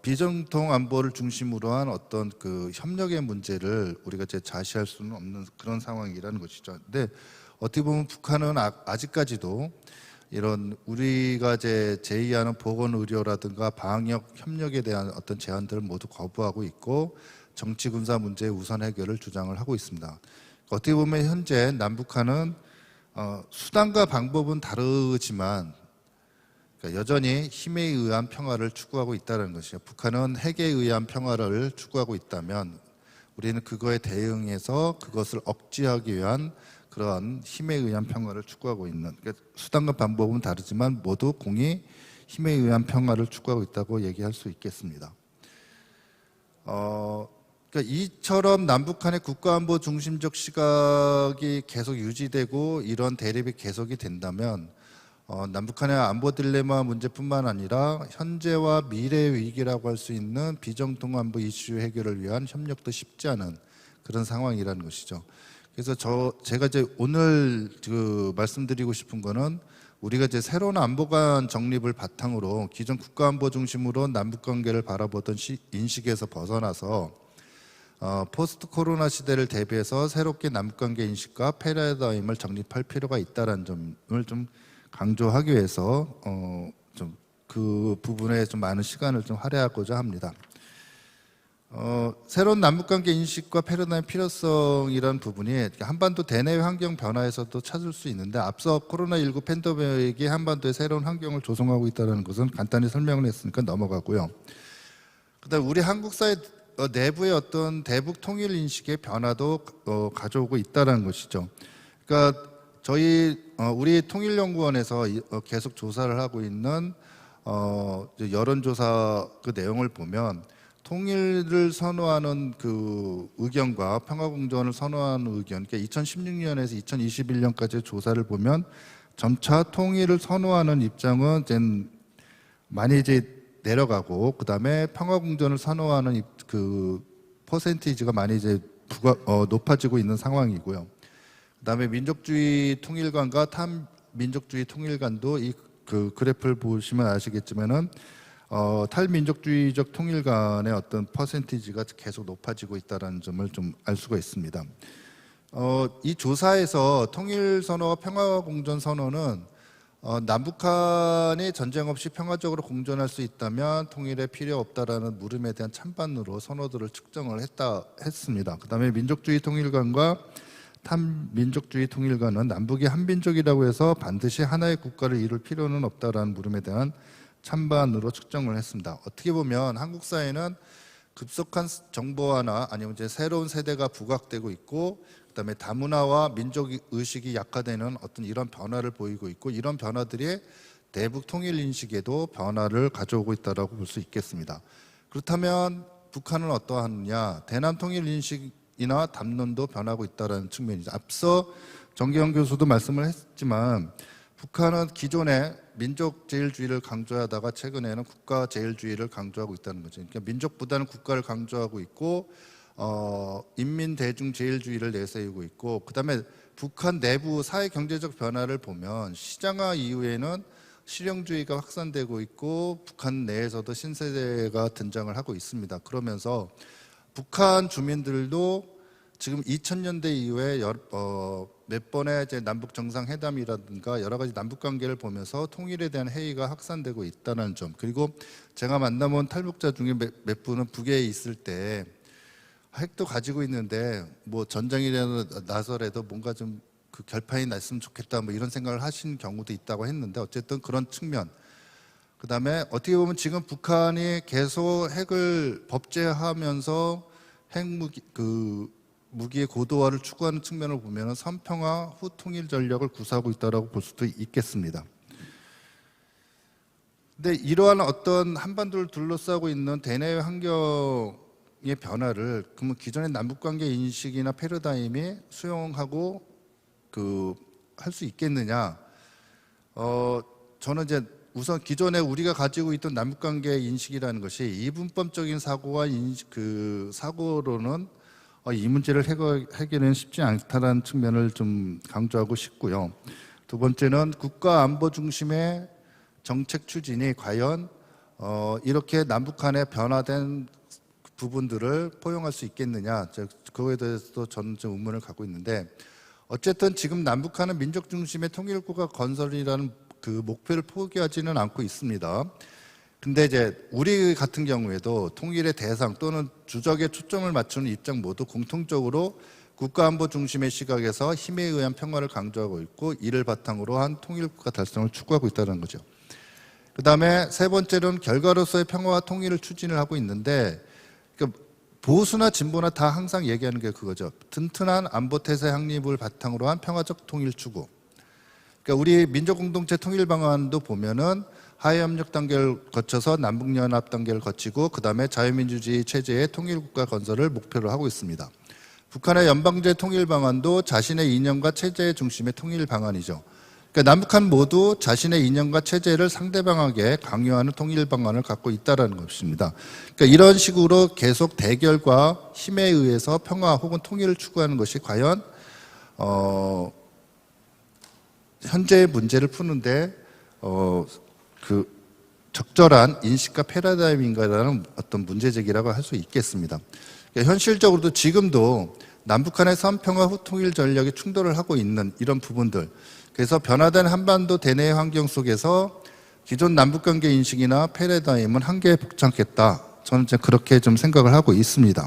비정통 안보를 중심으로 한 어떤 그 협력의 문제를 우리가 이제 좌시할 수는 없는 그런 상황이라는 것이죠. 근데 어떻게 보면 북한은 아직까지도 이런 우리가 제의하는 보건 의료라든가 방역 협력에 대한 어떤 제안들을 모두 거부하고 있고 정치 군사 문제의 우선 해결을 주장을 하고 있습니다. 어떻게 보면 현재 남북한은 수단과 방법은 다르지만 그러니까 여전히 힘에 의한 평화를 추구하고 있다는 것이죠. 북한은 핵에 의한 평화를 추구하고 있다면 우리는 그거에 대응해서 그것을 억제하기 위한 그러한 힘에 의한 평화를 추구하고 있는, 그러니까 수단과 방법은 다르지만 모두 공히 힘에 의한 평화를 추구하고 있다고 얘기할 수 있겠습니다. 그러니까 이처럼 남북한의 국가안보 중심적 시각이 계속 유지되고 이런 대립이 계속이 된다면 남북한의 안보 딜레마 문제뿐만 아니라 현재와 미래의 위기라고 할 수 있는 비정통안보 이슈 해결을 위한 협력도 쉽지 않은 그런 상황이라는 것이죠. 그래서 제가 이제 오늘 말씀드리고 싶은 거는 우리가 이제 새로운 안보관 정립을 바탕으로 기존 국가안보 중심으로 남북 관계를 바라보던 인식에서 벗어나서 포스트 코로나 시대를 대비해서 새롭게 남북 관계 인식과 패러다임을 정립할 필요가 있다는 점을 좀 강조하기 위해서 좀 그 부분에 좀 많은 시간을 좀 할애하고자 합니다. 새로운 남북관계 인식과 패러다임 필요성이라는 부분이 한반도 대내외 환경 변화에서도 찾을 수 있는데 앞서 코로나19 팬데믹이 한반도에 새로운 환경을 조성하고 있다는 것은 간단히 설명을 했으니까 넘어가고요. 그다음 우리 한국 사회 내부의 어떤 대북 통일 인식의 변화도 가져오고 있다는 것이죠. 그러니까 우리 통일연구원에서 계속 조사를 하고 있는 여론조사 그 내용을 보면 통일을 선호하는 그 의견과 평화공존을 선호하는 의견, 그러니까 2016년에서 2021년까지 조사를 보면 점차 통일을 선호하는 입장은 많이 이제 내려가고 그다음에 평화공존을 선호하는 그 퍼센티지가 많이 이제 높아지고 있는 상황이고요. 그다음에 민족주의 통일관과 탈민족주의 통일관도 그 그래프를 보시면 아시겠지만은 탈민족주의적 통일관의 어떤 퍼센티지가 계속 높아지고 있다는 점을 좀 알 수가 있습니다. 이 조사에서 통일 선호와 평화 공존 선호는 남북한이 전쟁 없이 평화적으로 공존할 수 있다면 통일에 필요 없다라는 물음에 대한 찬반으로 선호도를 측정을 했습니다. 그다음에 민족주의 통일관과 탈민족주의 통일관은 남북이 한민족이라고 해서 반드시 하나의 국가를 이룰 필요는 없다라는 물음에 대한 찬반으로 측정을 했습니다. 어떻게 보면 한국 사회는 급속한 정보화나 아니면 이제 새로운 세대가 부각되고 있고 그다음에 다문화와 민족 의식이 약화되는 어떤 이런 변화를 보이고 있고 이런 변화들이 대북 통일 인식에도 변화를 가져오고 있다라고 볼 수 있겠습니다. 그렇다면 북한은 어떠하느냐? 대남 통일 인식이나 담론도 변하고 있다는 측면이죠. 앞서 정기영 교수도 말씀을 했지만 북한은 기존에 민족 제일주의를 강조하다가 최근에는 국가 제일주의를 강조하고 있다는 거죠. 그러니까 민족보다는 국가를 강조하고 있고 인민 대중 제일주의를 내세우고 있고 그다음에 북한 내부 사회 경제적 변화를 보면 시장화 이후에는 실용주의가 확산되고 있고 북한 내에서도 신세대가 등장을 하고 있습니다. 그러면서 북한 주민들도 지금 2000년대 이후에 몇 번의 이제 남북 정상회담이라든가 여러 가지 남북 관계를 보면서 통일에 대한 회의가 확산되고 있다는 점, 그리고 제가 만나본 탈북자 중에 몇 분은 북에 있을 때 핵도 가지고 있는데 뭐 전쟁이라도 나서라도 뭔가 좀 그 결판이 났으면 좋겠다 뭐 이런 생각을 하신 경우도 있다고 했는데 어쨌든 그런 측면. 그다음에 어떻게 보면 지금 북한이 계속 핵을 법제하면서 핵무기 무기의 고도화를 추구하는 측면을 보면 선평화 후 통일 전략을 구사하고 있다라고 볼 수도 있겠습니다. 근데 이러한 어떤 한반도를 둘러싸고 있는 대내외 환경의 변화를 그러면 기존의 남북관계 인식이나 패러다임이 수용하고 할 수 있겠느냐? 저는 이제 우선 기존에 우리가 가지고 있던 남북관계 인식이라는 것이 이분법적인 사고와 사고로는 이 문제를 해결은 쉽지 않다는 측면을 좀 강조하고 싶고요. 두 번째는 국가 안보 중심의 정책 추진이 과연 이렇게 남북한의 변화된 부분들을 포용할 수 있겠느냐, 그거에 대해서도 저는 좀 의문을 갖고 있는데 어쨌든 지금 남북한은 민족 중심의 통일국가 건설이라는 그 목표를 포기하지는 않고 있습니다. 근데 이제 우리 같은 경우에도 통일의 대상 또는 주적에 초점을 맞추는 입장 모두 공통적으로 국가안보 중심의 시각에서 힘에 의한 평화를 강조하고 있고 이를 바탕으로 한 통일국가 달성을 추구하고 있다는 거죠. 그 다음에 세 번째로는 결과로서의 평화와 통일을 추진을 하고 있는데 그러니까 보수나 진보나 다 항상 얘기하는 게 그거죠. 튼튼한 안보태세 확립을 바탕으로 한 평화적 통일 추구. 그러니까 우리 민족공동체 통일 방안도 보면은 하해협력 단계를 거쳐서 남북연합 단계를 거치고 그 다음에 자유민주주의 체제의 통일국가 건설을 목표로 하고 있습니다. 북한의 연방제 통일 방안도 자신의 이념과 체제의 중심의 통일 방안이죠. 그러니까 남북한 모두 자신의 이념과 체제를 상대방에게 강요하는 통일 방안을 갖고 있다는 것입니다. 그러니까 이런 식으로 계속 대결과 힘에 의해서 평화 혹은 통일을 추구하는 것이 과연 현재의 문제를 푸는데 그 적절한 인식과 패러다임인가라는 어떤 문제제기라고 할 수 있겠습니다. 그러니까 현실적으로도 지금도 남북한의 선평화 후 통일 전략이 충돌을 하고 있는 이런 부분들. 그래서 변화된 한반도 대내 환경 속에서 기존 남북관계 인식이나 패러다임은 한계에 복잡했다. 저는 그렇게 좀 생각을 하고 있습니다.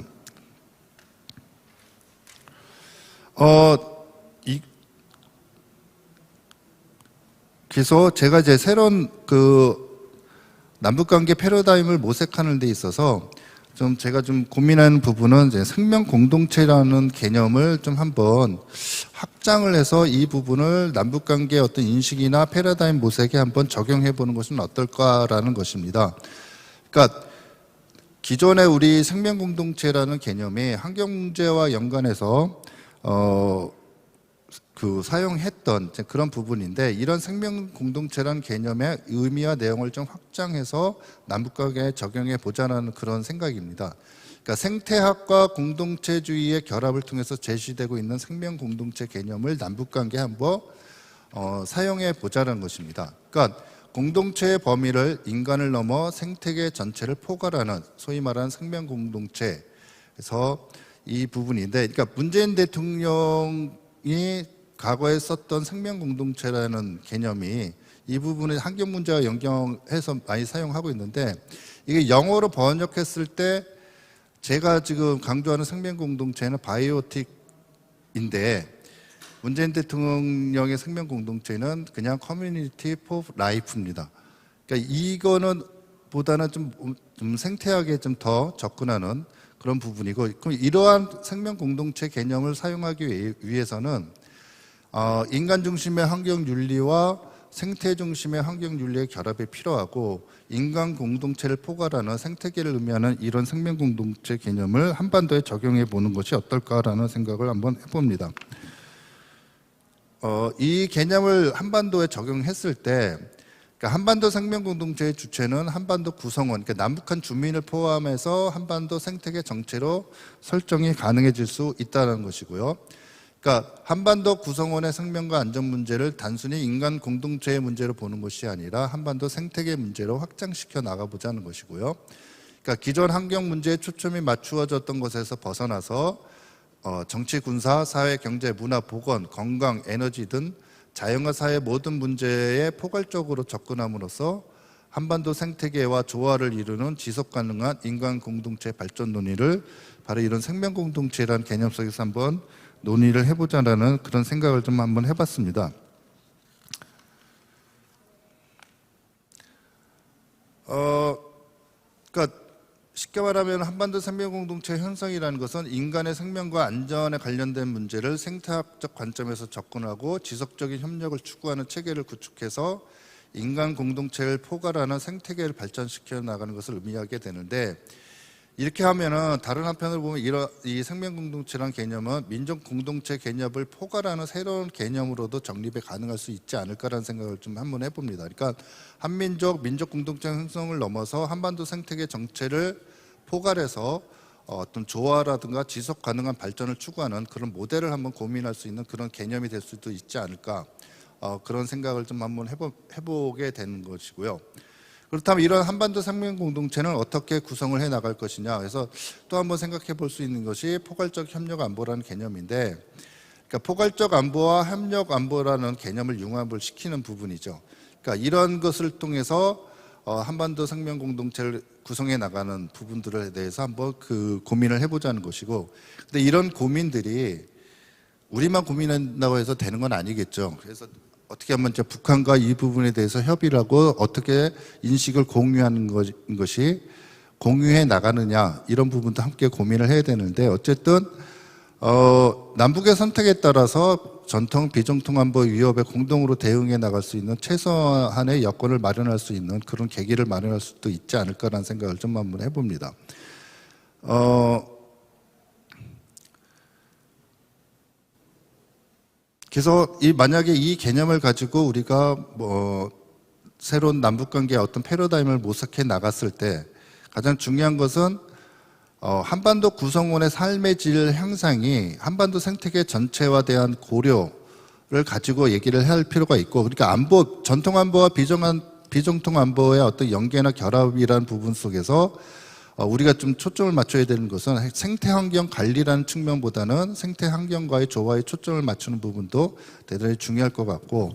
그래서 제가 이제 새로운 그 남북관계 패러다임을 모색하는 데 있어서 좀 제가 좀 고민하는 부분은 이제 생명 공동체라는 개념을 좀 한번 확장을 해서 이 부분을 남북관계의 어떤 인식이나 패러다임 모색에 한번 적용해 보는 것은 어떨까라는 것입니다. 그러니까 기존에 우리 생명 공동체라는 개념이 환경 문제와 연관해서 사용했던 그런 부분인데 이런 생명 공동체라는 개념의 의미와 내용을 좀 확장해서 남북관계에 적용해 보자는 그런 생각입니다. 그러니까 생태학과 공동체주의의 결합을 통해서 제시되고 있는 생명 공동체 개념을 남북관계에 한번 사용해 보자는 것입니다. 그러니까 공동체의 범위를 인간을 넘어 생태계 전체를 포괄하는 소위 말하는 생명 공동체에서 이 부분인데, 그러니까 문재인 대통령이 과거에 썼던 생명 공동체라는 개념이 이 부분에 환경 문제와 연결해서 많이 사용하고 있는데 이게 영어로 번역했을 때 제가 지금 강조하는 생명 공동체는 바이오틱인데 문재인 대통령의 생명 공동체는 그냥 커뮤니티 포 라이프입니다. 그러니까 이거는 보다는 좀 생태하게 좀 더 접근하는 그런 부분이고, 그럼 이러한 생명 공동체 개념을 사용하기 위해서는 인간 중심의 환경 윤리와 생태 중심의 환경 윤리의 결합이 필요하고 인간 공동체를 포괄하는 생태계를 의미하는 이런 생명 공동체 개념을 한반도에 적용해 보는 것이 어떨까라는 생각을 한번 해봅니다. 이 개념을 한반도에 적용했을 때 그러니까 한반도 생명 공동체의 주체는 한반도 구성원, 그러니까 남북한 주민을 포함해서 한반도 생태계 정체로 설정이 가능해질 수 있다는 것이고요. 그러니까 한반도 구성원의 생명과 안전 문제를 단순히 인간 공동체의 문제로 보는 것이 아니라 한반도 생태계 문제로 확장시켜 나가보자는 것이고요. 그러니까 기존 환경 문제에 초점이 맞추어졌던 것에서 벗어나서 정치, 군사, 사회, 경제, 문화, 보건, 건강, 에너지 등 자연과 사회 모든 문제에 포괄적으로 접근함으로써 한반도 생태계와 조화를 이루는 지속 가능한 인간 공동체 발전 논의를 바로 이런 생명 공동체라는 개념 속에서 한번 논의를 해보자라는 그런 생각을 좀 한번 해봤습니다. 그러니까 쉽게 말하면 한반도 생명공동체 형성이라는 것은 인간의 생명과 안전에 관련된 문제를 생태학적 관점에서 접근하고 지속적인 협력을 추구하는 체계를 구축해서 인간 공동체를 포괄하는 생태계를 발전시켜 나가는 것을 의미하게 되는데, 이렇게 하면은 다른 한편으로 보면 이 생명공동체라는 개념은 민족 공동체 개념을 포괄하는 새로운 개념으로도 정립이 가능할 수 있지 않을까라는 생각을 좀 한번 해봅니다. 그러니까 한민족 민족 공동체 형성을 넘어서 한반도 생태계 정체를 포괄해서 어떤 조화라든가 지속 가능한 발전을 추구하는 그런 모델을 한번 고민할 수 있는 그런 개념이 될 수도 있지 않을까, 그런 생각을 좀 한번 해보게 되는 것이고요. 그렇다면 이런 한반도 생명 공동체는 어떻게 구성을 해 나갈 것이냐, 그래서 또 한번 생각해 볼 수 있는 것이 포괄적 협력 안보라는 개념인데, 그러니까 포괄적 안보와 협력 안보라는 개념을 융합을 시키는 부분이죠. 그러니까 이런 것을 통해서 한반도 생명 공동체를 구성해 나가는 부분들에 대해서 한번 그 고민을 해보자는 것이고, 근데 이런 고민들이 우리만 고민한다고 해서 되는 건 아니겠죠. 그래서 어떻게 하면 이제 북한과 이 부분에 대해서 협의를 하고 어떻게 인식을 공유하는 것이 공유해 나가느냐, 이런 부분도 함께 고민을 해야 되는데, 어쨌든 남북의 선택에 따라서 전통 비정통 안보 위협에 공동으로 대응해 나갈 수 있는 최소한의 여건을 마련할 수 있는 그런 계기를 마련할 수도 있지 않을까라는 생각을 좀 한번 해봅니다. 그래서 만약에 이 개념을 가지고 우리가 새로운 남북 관계의 어떤 패러다임을 모색해 나갔을 때 가장 중요한 것은 한반도 구성원의 삶의 질 향상이 한반도 생태계 전체와 대한 고려를 가지고 얘기를 할 필요가 있고, 그러니까 안보, 전통 안보와 비정통 안보의 어떤 연계나 결합이라는 부분 속에서 우리가 좀 초점을 맞춰야 되는 것은 생태 환경 관리라는 측면보다는 생태 환경과의 조화에 초점을 맞추는 부분도 대단히 중요할 것 같고,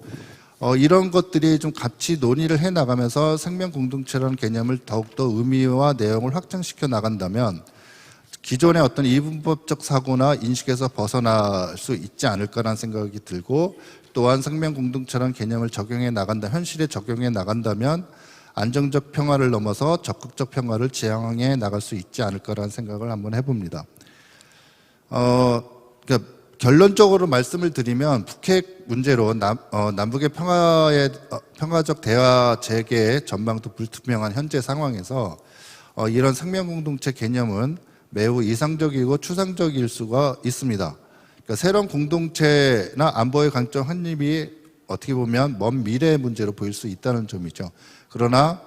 이런 것들이 좀 같이 논의를 해 나가면서 생명 공동체라는 개념을 더욱더 의미와 내용을 확장시켜 나간다면 기존의 어떤 이분법적 사고나 인식에서 벗어날 수 있지 않을까라는 생각이 들고, 또한 생명 공동체라는 개념을 적용해 나간다, 현실에 적용해 나간다면 안정적 평화를 넘어서 적극적 평화를 지향해 나갈 수 있지 않을까라는 생각을 한번 해봅니다. 그러니까 결론적으로 말씀을 드리면 북핵 문제로 남북의 평화적 대화 재개의 전망도 불투명한 현재 상황에서 이런 생명 공동체 개념은 매우 이상적이고 추상적일 수가 있습니다. 그러니까 새로운 공동체나 안보의 관점 확립이 어떻게 보면 먼 미래의 문제로 보일 수 있다는 점이죠. 그러나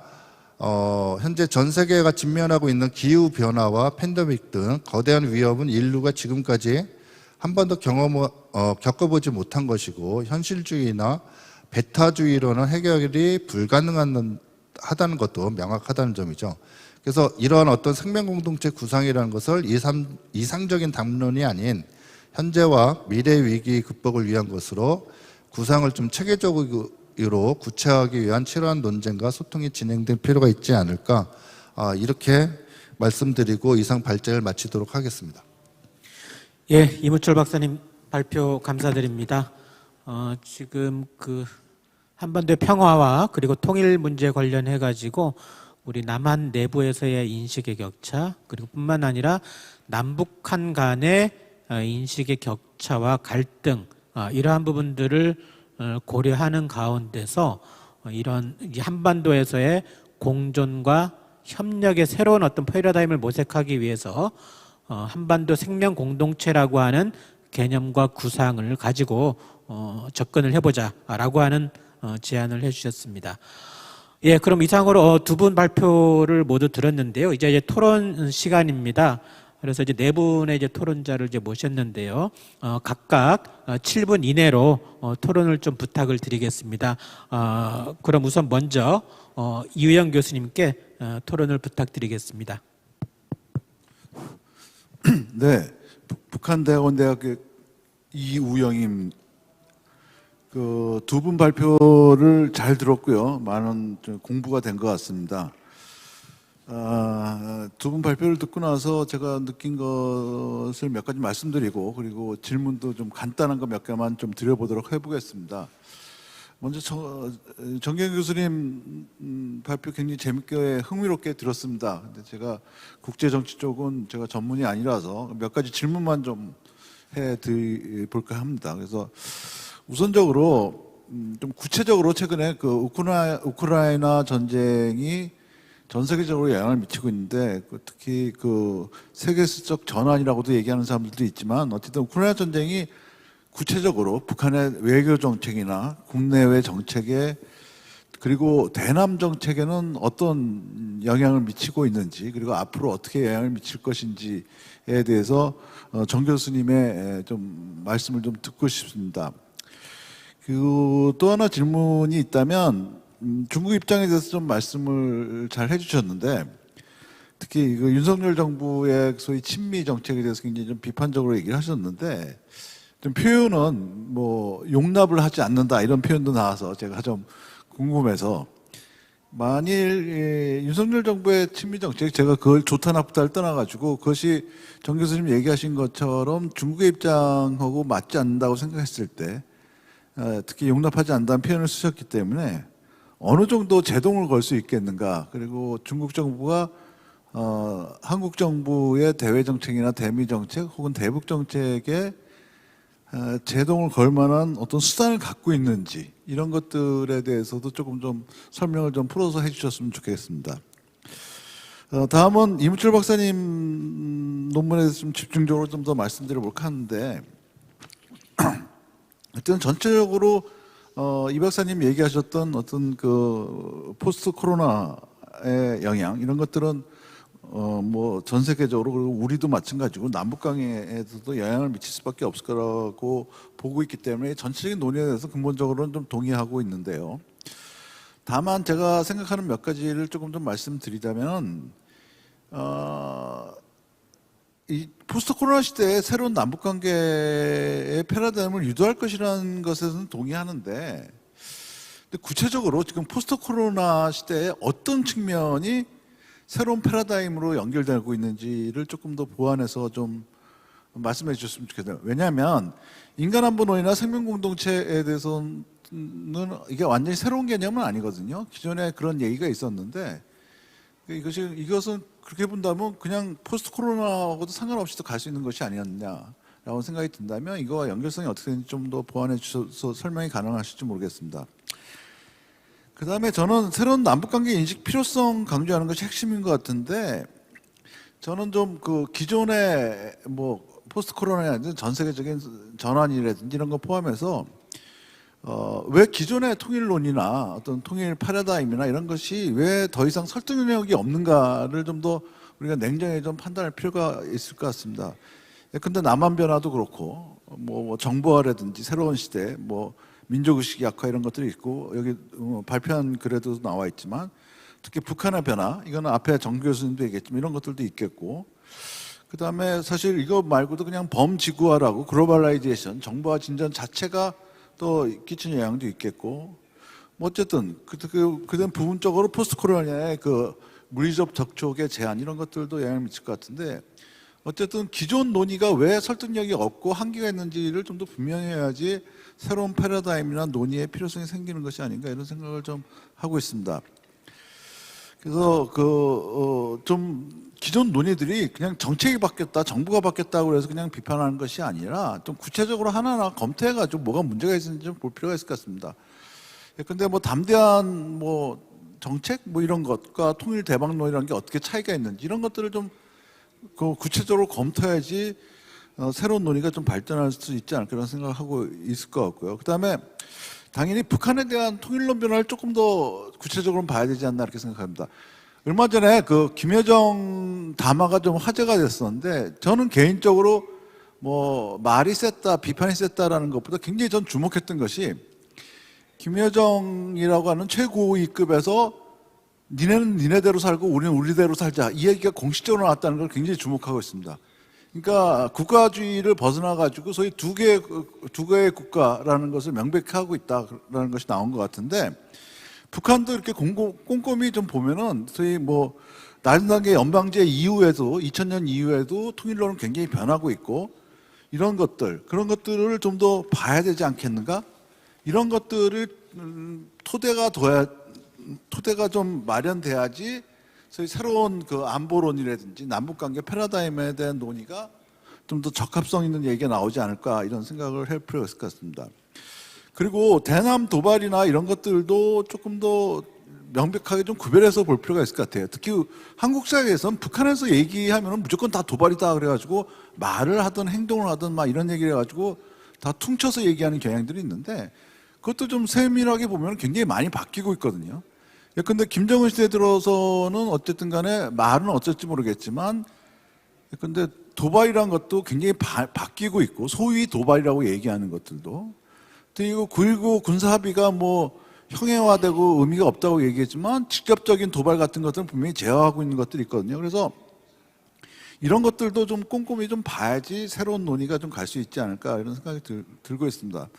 현재 전 세계가 직면하고 있는 기후 변화와 팬데믹 등 거대한 위협은 인류가 지금까지 한 번도 겪어보지 못한 것이고, 현실주의나 배타주의로는 해결이 불가능하다는 것도 명확하다는 점이죠. 그래서 이러한 어떤 생명 공동체 구상이라는 것을 이상적인 담론이 아닌 현재와 미래 위기 극복을 위한 것으로 구상을 좀 체계적으로 구체화하기 위한 치열한 논쟁과 소통이 진행될 필요가 있지 않을까, 이렇게 말씀드리고 이상 발제를 마치도록 하겠습니다. 예, 이무철 박사님 발표 감사드립니다. 지금 그 한반도의 평화와 그리고 통일 문제 관련해 가지고 우리 남한 내부에서의 인식의 격차, 그리고 뿐만 아니라 남북한 간의 인식의 격차와 갈등, 이러한 부분들을 고려하는 가운데서 이런 한반도에서의 공존과 협력의 새로운 어떤 패러다임을 모색하기 위해서 한반도 생명 공동체라고 하는 개념과 구상을 가지고 접근을 해보자라고 하는 제안을 해주셨습니다. 예, 그럼 이상으로 두 분 발표를 모두 들었는데요. 이제 토론 시간입니다. 그래서 이제 네 분의 이제 토론자를 이제 모셨는데요. 각각 7분 이내로 토론을 좀 부탁을 드리겠습니다. 그럼 우선 먼저 이우영 교수님께 토론을 부탁드리겠습니다. 네, 북한대학원대학교 이우영임. 그 두 분 발표를 잘 들었고요. 많은 좀 공부가 된 것 같습니다. 두 분 발표를 듣고 나서 제가 느낀 것을 몇 가지 말씀드리고, 그리고 질문도 좀 간단한 거 몇 개만 좀 드려보도록 해보겠습니다. 먼저 정경 교수님 발표 굉장히 재밌게 흥미롭게 들었습니다. 근데 제가 국제정치 쪽은 제가 전문이 아니라서 몇 가지 질문만 좀 해드릴까 합니다. 그래서 우선적으로 좀 구체적으로 최근에 그 우크라이나 전쟁이 전 세계적으로 영향을 미치고 있는데, 특히 그 세계적 전환이라고도 얘기하는 사람들도 있지만, 어쨌든 우크라이나 전쟁이 구체적으로 북한의 외교 정책이나 국내외 정책에, 그리고 대남 정책에는 어떤 영향을 미치고 있는지, 그리고 앞으로 어떻게 영향을 미칠 것인지에 대해서 정 교수님의 좀 말씀을 좀 듣고 싶습니다. 또 하나 질문이 있다면, 중국 입장에 대해서 좀 말씀을 잘 해주셨는데, 특히 그 윤석열 정부의 소위 친미 정책에 대해서 굉장히 좀 비판적으로 얘기를 하셨는데, 좀 표현은 뭐 용납을 하지 않는다 이런 표현도 나와서 제가 좀 궁금해서 만일 윤석열 정부의 친미 정책 제가 그걸 좋다 나쁘다를 떠나가지고 그것이 정 교수님 얘기하신 것처럼 중국의 입장하고 맞지 않는다고 생각했을 때 특히 용납하지 않는다는 표현을 쓰셨기 때문에 어느 정도 제동을 걸 수 있겠는가 그리고 중국 정부가 한국 정부의 대외 정책이나 대미 정책 혹은 대북 정책에 제동을 걸 만한 어떤 수단을 갖고 있는지 이런 것들에 대해서도 조금 좀 설명을 좀 풀어서 해주셨으면 좋겠습니다. 다음은 이무철 박사님 논문에 대해서 좀 집중적으로 좀 더 말씀드려볼까 하는데 하여튼 전체적으로 이 박사님 얘기하셨던 어떤 그 포스트 코로나의 영향 이런 것들은 뭐 전 세계적으로 그리고 우리도 마찬가지고 남북 관계에서도 영향을 미칠 수밖에 없을 거라고 보고 있기 때문에 전체적인 논의에 대해서 근본적으로는 좀 동의하고 있는데요. 다만 제가 생각하는 몇 가지를 조금 좀 말씀드리자면 이 포스트 코로나 시대에 새로운 남북 관계의 패러다임을 유도할 것이라는 것에서는 동의하는데 근데 구체적으로 지금 포스트 코로나 시대에 어떤 측면이 새로운 패러다임으로 연결되고 있는지를 조금 더 보완해서 좀 말씀해 주셨으면 좋겠어요. 왜냐하면 인간안보론이나 생명공동체에 대해서는 이게 완전히 새로운 개념은 아니거든요. 기존에 그런 얘기가 있었는데 이것은 그렇게 본다면 그냥 포스트 코로나하고도 상관없이도 갈 수 있는 것이 아니었냐라고 생각이 든다면 이거와 연결성이 어떻게 되는지 좀 더 보완해 주셔서 설명이 가능하실지 모르겠습니다. 그 다음에 저는 새로운 남북관계 인식 필요성 강조하는 것이 핵심인 것 같은데 저는 좀 그 기존의 뭐 포스트 코로나라든지 전 세계적인 전환이라든지 이런 거 포함해서 왜 기존의 통일론이나 어떤 통일 패러다임이나 이런 것이 왜 더 이상 설득력이 없는가를 좀 더 우리가 냉정하게 좀 판단할 필요가 있을 것 같습니다. 근데 남한 변화도 그렇고 뭐 정보화라든지 새로운 시대 뭐 민족의식 약화 이런 것들이 있고 여기 발표한 글에도 나와 있지만 특히 북한의 변화 이거는 앞에 정 교수님도 얘기했지만 이런 것들도 있겠고 그 다음에 사실 이거 말고도 그냥 범지구화라고 글로벌라이제이션 정보화 진전 자체가 또 끼치는 영향도 있겠고 뭐 어쨌든 그다음 부분적으로 포스트 코로나의 그 물리적 접촉의 제한 이런 것들도 영향을 미칠 것 같은데 어쨌든 기존 논의가 왜 설득력이 없고 한계가 있는지를 좀 더 분명히 해야지 새로운 패러다임이나 논의의 필요성이 생기는 것이 아닌가 이런 생각을 좀 하고 있습니다. 그래서 좀 기존 논의들이 그냥 정책이 바뀌었다, 정부가 바뀌었다고 해서 그냥 비판하는 것이 아니라 좀 구체적으로 하나하나 검토해가지고 뭐가 문제가 있는지 좀 볼 필요가 있을 것 같습니다. 근데 뭐 담대한 뭐 정책 뭐 이런 것과 통일 대박론 이런 게 어떻게 차이가 있는지 이런 것들을 좀 구체적으로 검토해야지 새로운 논의가 좀 발전할 수 있지 않을까 그런 생각을 하고 있을 것 같고요. 그 다음에 당연히 북한에 대한 통일론 변화를 조금 더 구체적으로 봐야 되지 않나 이렇게 생각합니다. 얼마 전에 그 김여정 담화가 좀 화제가 됐었는데 저는 개인적으로 뭐 말이 셌다 비판이 셌다라는 것보다 굉장히 전 주목했던 것이 김여정이라고 하는 최고위급에서 니네는 니네대로 살고 우리는 우리대로 살자 이 얘기가 공식적으로 나왔다는 걸 굉장히 주목하고 있습니다. 그러니까 국가주의를 벗어나 가지고 소위 두 개의 국가라는 것을 명백히 하고 있다라는 것이 나온 것 같은데 북한도 이렇게 꼼꼼히 좀 보면은 소위 뭐 낮은 단계 연방제 이후에도 2000년 이후에도 통일론은 굉장히 변하고 있고 이런 것들 그런 것들을 좀 더 봐야 되지 않겠는가 이런 것들을 토대가 좀 마련돼야지 소위 새로운 그 안보론이라든지 남북관계 패러다임에 대한 논의가 좀 더 적합성 있는 얘기가 나오지 않을까 이런 생각을 할 필요가 있을 것 같습니다. 그리고 대남 도발이나 이런 것들도 조금 더 명백하게 좀 구별해서 볼 필요가 있을 것 같아요. 특히 한국 사회에서는 북한에서 얘기하면 무조건 다 도발이다 그래가지고 말을 하든 행동을 하든 막 이런 얘기를 해가지고 다 퉁쳐서 얘기하는 경향들이 있는데 그것도 좀 세밀하게 보면 굉장히 많이 바뀌고 있거든요. 근데 김정은 시대 들어서는 어쨌든 간에 말은 어쩔지 모르겠지만 근데 도발이란 것도 굉장히 바뀌고 있고 소위 도발이라고 얘기하는 것들도 그리고 9.19 군사합의가 뭐 형해화되고 의미가 없다고 얘기했지만 직접적인 도발 같은 것들은 분명히 제어하고 있는 것들이 있거든요. 그래서 이런 것들도 좀 꼼꼼히 좀 봐야지 새로운 논의가 좀 갈 수 있지 않을까 이런 생각이 들고 있습니다.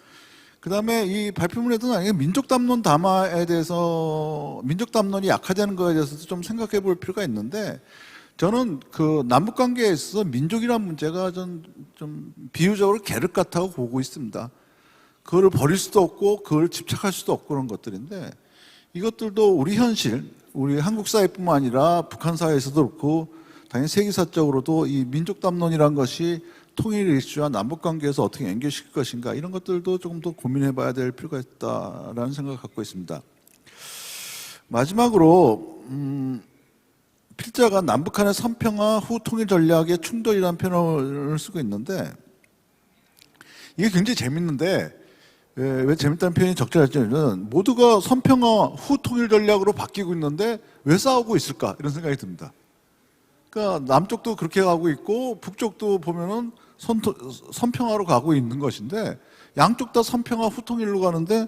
그다음에 이 발표문에도 나중에 민족 담론 담화에 대해서 민족 담론이 약화되는 거에 대해서도 좀 생각해 볼 필요가 있는데 저는 그 남북 관계에 있어서 민족이란 문제가 좀 비유적으로 계륵 같다고 보고 있습니다. 그거를 버릴 수도 없고 그걸 집착할 수도 없고 그런 것들인데 이것들도 우리 현실, 우리 한국 사회뿐만 아니라 북한 사회에서도 그렇고 당연히 세계사적으로도 이 민족 담론이란 것이 통일 이슈와 남북 관계에서 어떻게 연결시킬 것인가 이런 것들도 조금 더 고민해 봐야 될 필요가 있다라는 생각을 갖고 있습니다. 마지막으로 필자가 남북한의 선평화 후 통일 전략의 충돌이라는 표현을 쓰고 있는데 이게 굉장히 재밌는데 왜 재밌다는 표현이 적절할지는 모두가 선평화 후 통일 전략으로 바뀌고 있는데 왜 싸우고 있을까 이런 생각이 듭니다. 그러니까 남쪽도 그렇게 가고 있고 북쪽도 보면은 선평화로 가고 있는 것인데 양쪽 다 선평화 후 통일로 가는데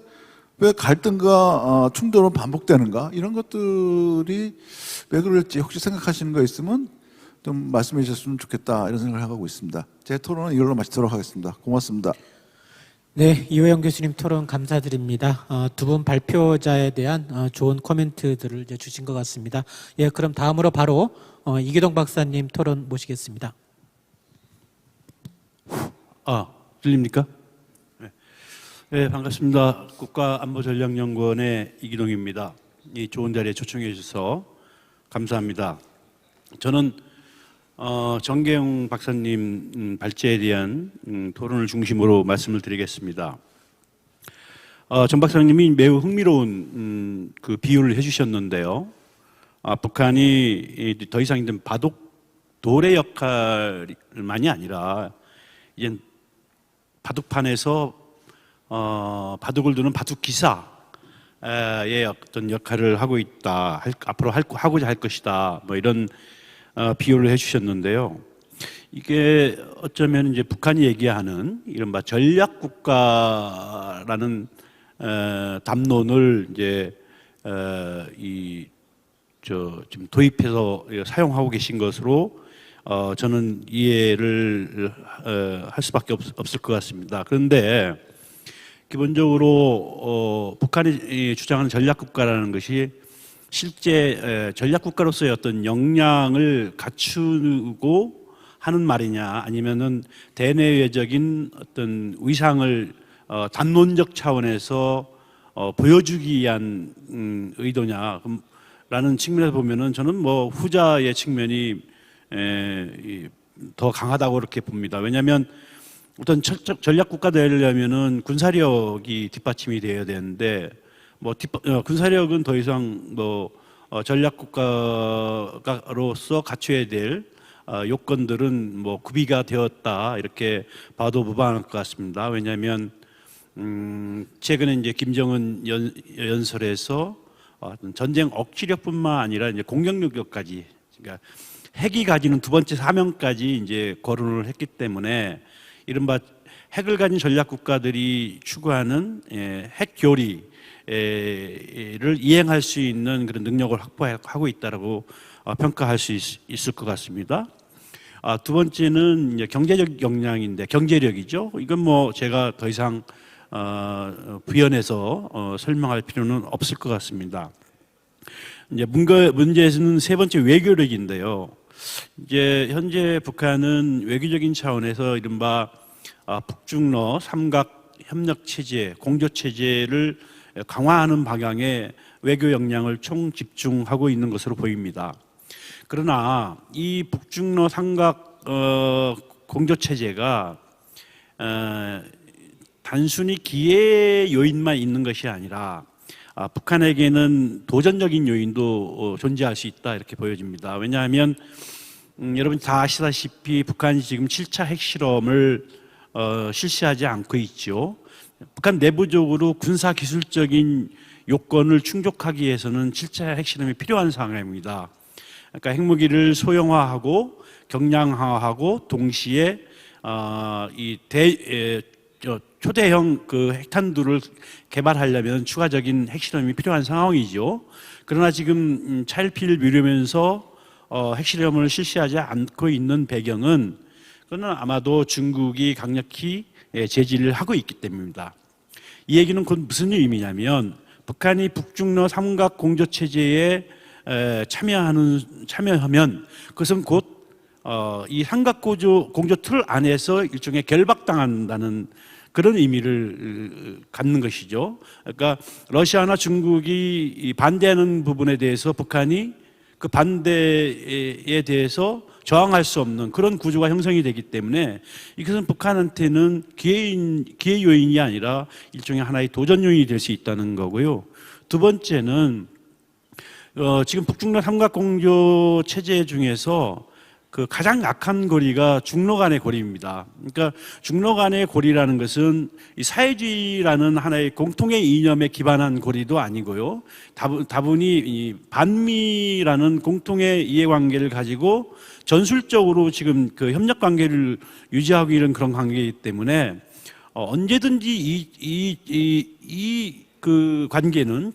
왜 갈등과 충돌은 반복되는가 이런 것들이 왜 그럴지 혹시 생각하시는 거 있으면 좀 말씀해 주셨으면 좋겠다 이런 생각을 하고 있습니다. 제 토론은 이걸로 마치도록 하겠습니다. 고맙습니다. 네, 이호영 교수님 토론 감사드립니다. 두 분 발표자에 대한 좋은 코멘트들을 이제 주신 것 같습니다. 예, 그럼 다음으로 바로 이기동 박사님 토론 모시겠습니다. 들립니까? 네. 네, 반갑습니다. 국가안보전략연구원의 이기동입니다. 이 좋은 자리에 초청해 주셔서 감사합니다. 저는 정계영 박사님 발제에 대한 토론을 중심으로 말씀을 드리겠습니다. 정 박사님이 매우 흥미로운 그 비유를 해주셨는데요. 북한이 더 이상 이제 돌의 역할만이 아니라 이제 바둑판에서 바둑을 두는 바둑 기사의 어떤 역할을 하고 있다. 앞으로 하고자 할 것이다. 뭐 이런 비유를 해주셨는데요. 이게 어쩌면 이제 북한이 얘기하는 이른바 전략 국가라는 담론을 이제 지금 도입해서 사용하고 계신 것으로 저는 이해를 할 수밖에 없을 것 같습니다. 그런데 기본적으로 북한이 주장하는 전략 국가라는 것이 실제 전략 국가로서의 어떤 역량을 갖추고 하는 말이냐, 아니면은 대내외적인 어떤 위상을 담론적 차원에서 보여주기 위한 의도냐라는 측면에서 보면은 저는 뭐 후자의 측면이 더 강하다고 그렇게 봅니다. 왜냐하면 어떤 전략 국가 되려면은 군사력이 뒷받침이 되어야 되는데 군사력은 더 이상 전략 국가로서 갖춰야 될 요건들은 구비가 되었다 이렇게 봐도 무방할 것 같습니다. 왜냐하면 최근에 이제 김정은 연설에서 전쟁 억지력뿐만 아니라 이제 공격력까지, 그러니까 핵이 가지는 두 번째 사명까지 이제 거론을 했기 때문에 이른바 핵을 가진 전략 국가들이 추구하는 핵 교리를 이행할 수 있는 그런 능력을 확보하고 있다라고 평가할 수 있을 것 같습니다. 두 번째는 이제 경제적 역량인데, 경제력이죠. 이건 제가 더 이상 부연해서 설명할 필요는 없을 것 같습니다. 이제 문제는 세 번째 외교력인데요. 이제 현재 북한은 외교적인 차원에서 이른바 북중러 삼각 협력 체제, 공조 체제를 강화하는 방향의 외교 역량을 총 집중하고 있는 것으로 보입니다. 그러나 이 북중러 삼각 공조 체제가 단순히 기회 요인만 있는 것이 아니라 북한에게는 도전적인 요인도 존재할 수 있다 이렇게 보여집니다. 왜냐하면 여러분 다 아시다시피 북한이 지금 7차 핵실험을 실시하지 않고 있죠. 북한 내부적으로 군사 기술적인 요건을 충족하기 위해서는 7차 핵실험이 필요한 상황입니다. 그러니까 핵무기를 소형화하고 경량화하고 동시에 초대형 그 핵탄두를 개발하려면 추가적인 핵실험이 필요한 상황이죠. 그러나 지금 차일피일 미루면서 핵실험을 실시하지 않고 있는 배경은 그거는 아마도 중국이 강력히 제지를 하고 있기 때문입니다. 이 얘기는 곧 무슨 의미냐면 북한이 북중러 삼각 공조 체제에 참여하면 그것은 곧 이 삼각 공조 틀 안에서 일종의 결박당한다는 그런 의미를 갖는 것이죠. 그러니까 러시아나 중국이 반대하는 부분에 대해서 북한이 그 반대에 대해서 저항할 수 없는 그런 구조가 형성이 되기 때문에 이것은 북한한테는 기회 요인이 아니라 일종의 하나의 도전 요인이 될 수 있다는 거고요. 두 번째는 지금 북중러 삼각공조 체제 중에서 그 가장 약한 고리가 중러 간의 고리입니다. 그러니까 중러 간의 고리라는 것은 이 사회주의라는 하나의 공통의 이념에 기반한 고리도 아니고요. 다분히 이 반미라는 공통의 이해관계를 가지고 전술적으로 지금 그 협력 관계를 유지하고 있는 그런 관계이기 때문에 언제든지 그 관계는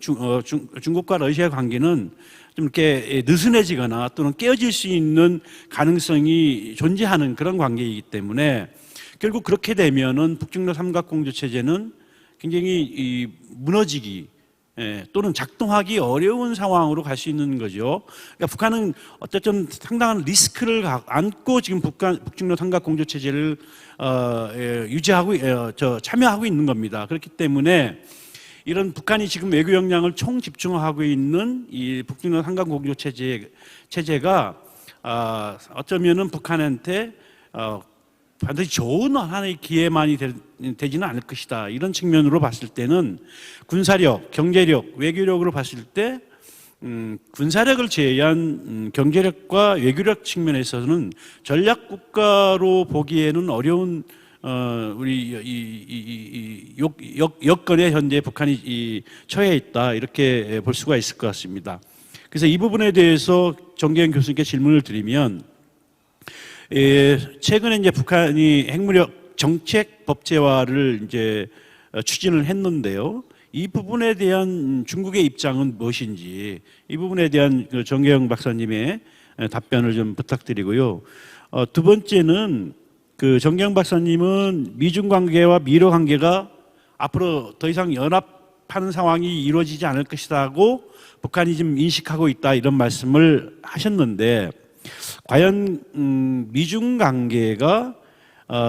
중국과 러시아의 관계는 좀 이렇게 느슨해지거나 또는 깨어질 수 있는 가능성이 존재하는 그런 관계이기 때문에 결국 그렇게 되면은 북중러 삼각공조 체제는 굉장히 무너지기 또는 작동하기 어려운 상황으로 갈 수 있는 거죠. 그러니까 북한은 어쨌든 상당한 리스크를 안고 지금 북중러 삼각공조 체제를 유지하고 참여하고 있는 겁니다. 그렇기 때문에 이런 북한이 지금 외교 역량을 총 집중하고 있는 이 북중러 삼각공조 체제가 어쩌면은 북한한테 반드시 좋은 하나의 기회만이 되지는 않을 것이다. 이런 측면으로 봤을 때는 군사력, 경제력, 외교력으로 봤을 때 군사력을 제외한 경제력과 외교력 측면에서는 전략 국가로 보기에는 어려운 우리 여건에 현재 북한이 처해 있다 이렇게 볼 수가 있을 것 같습니다. 그래서 이 부분에 대해서 정계현 교수님께 질문을 드리면 최근에 이제 북한이 핵무력 정책 법제화를 이제 추진을 했는데요. 이 부분에 대한 중국의 입장은 무엇인지 이 부분에 대한 정계영 박사님의 답변을 좀 부탁드리고요. 두 번째는 그 정계영 박사님은 미중 관계와 미러 관계가 앞으로 더 이상 연합하는 상황이 이루어지지 않을 것이라고 북한이 지금 인식하고 있다 이런 말씀을 하셨는데 과연 미중 관계가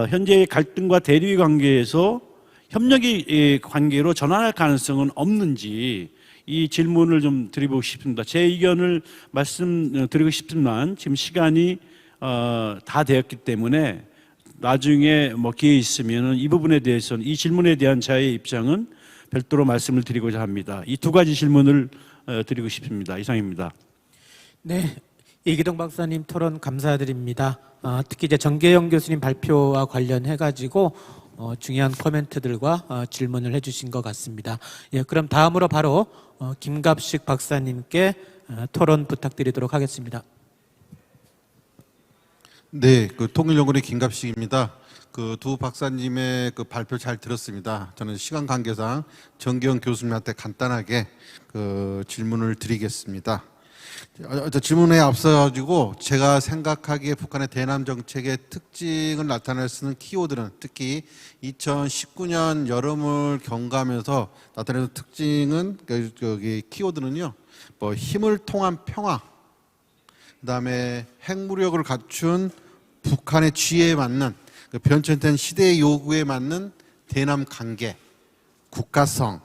현재의 갈등과 대립 관계에서 협력의 관계로 전환할 가능성은 없는지 이 질문을 좀 드리고 싶습니다. 제 의견을 말씀드리고 싶지만 지금 시간이 다 되었기 때문에 나중에 뭐 기회 있으면 이 부분에 대해서는 이 질문에 대한 저의 입장은 별도로 말씀을 드리고자 합니다. 이 두 가지 질문을 드리고 싶습니다. 이상입니다. 네, 이기동 박사님 토론 감사드립니다. 특히 이제 정계영 교수님 발표와 관련해 가지고 중요한 코멘트들과 질문을 해주신 것 같습니다. 예, 그럼 다음으로 바로 김갑식 박사님께 토론 부탁드리도록 하겠습니다. 네, 그 통일연구원의 김갑식입니다. 그 두 박사님의 그 발표 잘 들었습니다. 저는 시간 관계상 정계영 교수님한테 간단하게 그 질문을 드리겠습니다. 질문에 앞서가지고 제가 생각하기에 북한의 대남 정책의 특징을 나타낼 수 있는 키워드는 특히 2019년 여름을 경과하면서 나타내는 특징은 여기 키워드는요, 뭐 힘을 통한 평화, 그다음에 핵무력을 갖춘 북한의 지혜에 맞는 그 변천된 시대의 요구에 맞는 대남 관계, 국가성,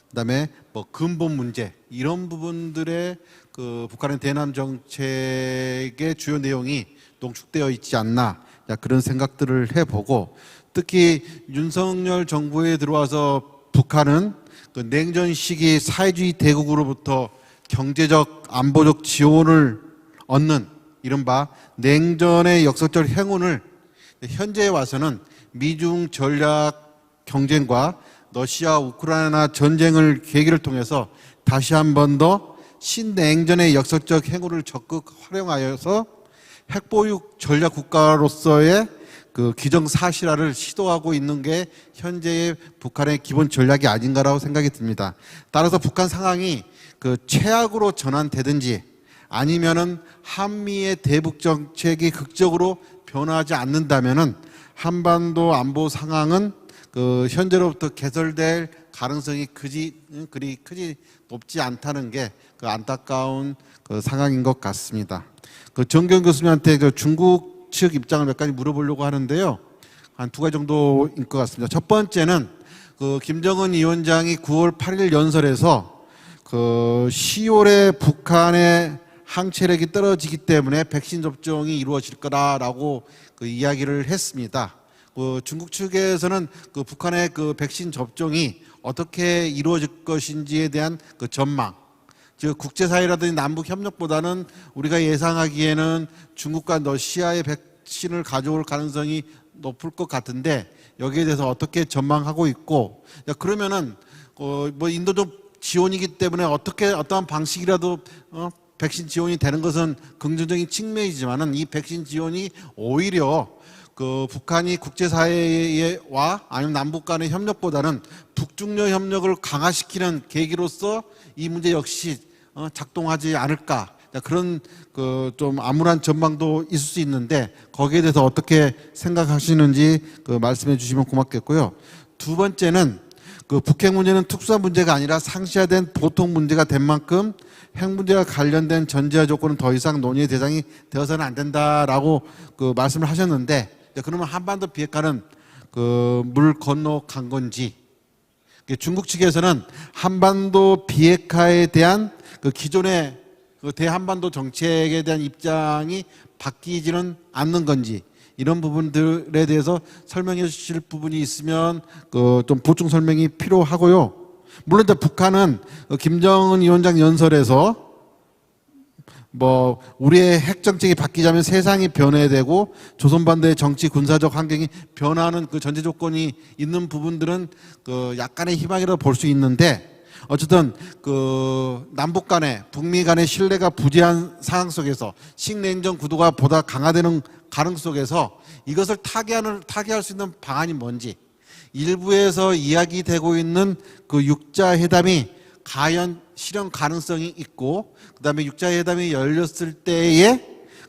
그다음에 뭐 근본 문제 이런 부분들의 그 북한의 대남 정책의 주요 내용이 농축되어 있지 않나 그런 생각들을 해보고 특히 윤석열 정부에 들어와서 북한은 그 냉전 시기 사회주의 대국으로부터 경제적 안보적 지원을 얻는 이른바 냉전의 역사적 행운을 현재에 와서는 미중 전략 경쟁과 러시아 우크라이나 전쟁을 계기를 통해서 다시 한 번 더 신냉전의 역사적 행운을 적극 활용하여서 핵보육 전략 국가로서의 그 기정사실화를 시도하고 있는 게 현재의 북한의 기본 전략이 아닌가라고 생각이 듭니다. 따라서 북한 상황이 그 최악으로 전환되든지 아니면은 한미의 대북 정책이 극적으로 변화하지 않는다면은 한반도 안보 상황은 그 현재로부터 개설될 가능성이 그리 크지 높지 않다는 게 그 안타까운 그 상황인 것 같습니다. 그 정경 교수님한테 그 중국 측 입장을 몇 가지 물어보려고 하는데요. 한 두 가지 정도인 것 같습니다. 첫 번째는 그 김정은 위원장이 9월 8일 연설에서 그 10월에 북한의 항체력이 떨어지기 때문에 백신 접종이 이루어질 거다라고 그 이야기를 했습니다. 그 중국 측에서는 그 북한의 그 백신 접종이 어떻게 이루어질 것인지에 대한 그 전망, 즉 국제사회라든지 남북 협력보다는 우리가 예상하기에는 중국과 러시아의 백신을 가져올 가능성이 높을 것 같은데 여기에 대해서 어떻게 전망하고 있고, 그러면은 뭐 인도적 지원이기 때문에 어떠한 방식이라도 백신 지원이 되는 것은 긍정적인 측면이지만은 이 백신 지원이 오히려 그 북한이 국제사회와 아니면 남북 간의 협력보다는 북중러 협력을 강화시키는 계기로서 이 문제 역시 작동하지 않을까, 그런 그 좀 암울한 전망도 있을 수 있는데 거기에 대해서 어떻게 생각하시는지 그 말씀해 주시면 고맙겠고요. 두 번째는 그 북핵 문제는 특수한 문제가 아니라 상시화된 보통 문제가 된 만큼 핵 문제와 관련된 전제와 조건은 더 이상 논의의 대상이 되어서는 안 된다라고 그 말씀을 하셨는데, 그러면 한반도 비핵화는 그 물 건너간 건지, 중국 측에서는 한반도 비핵화에 대한 그 기존의 그 대한반도 정책에 대한 입장이 바뀌지는 않는 건지, 이런 부분들에 대해서 설명해 주실 부분이 있으면 그 좀 보충 설명이 필요하고요. 물론 이제 북한은 김정은 위원장 연설에서 뭐 우리의 핵 정책이 바뀌자면 세상이 변해되고 조선반도의 정치 군사적 환경이 변화하는 그 전제 조건이 있는 부분들은 그 약간의 희망이라도 볼 수 있는데, 어쨌든 그 남북 간의 북미 간의 신뢰가 부재한 상황 속에서 신냉전 구도가 보다 강화되는 가능 속에서 이것을 타개할 수 있는 방안이 뭔지, 일부에서 이야기되고 있는 그 육자 회담이 과연 실현 가능성이 있고, 그다음에 육자 회담이 열렸을 때의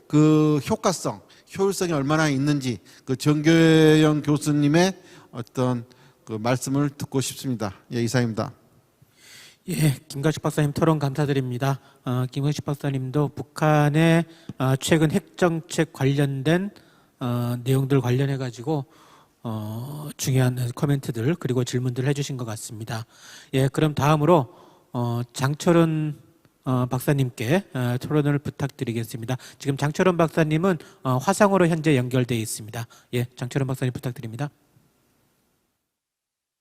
그 효과성, 효율성이 얼마나 있는지 그 정교영 교수님의 어떤 그 말씀을 듣고 싶습니다. 예, 이상입니다. 예, 김관식 박사님 토론 감사드립니다. 김관식 박사님도 북한의 최근 핵정책 관련된 내용들 관련해 가지고 중요한 코멘트들 그리고 질문들을 해주신 것 같습니다. 예, 그럼 다음으로 장철원 박사님께 토론을 부탁드리겠습니다. 지금 장철원 박사님은 화상으로 현재 연결되어 있습니다. 예, 장철원 박사님 부탁드립니다.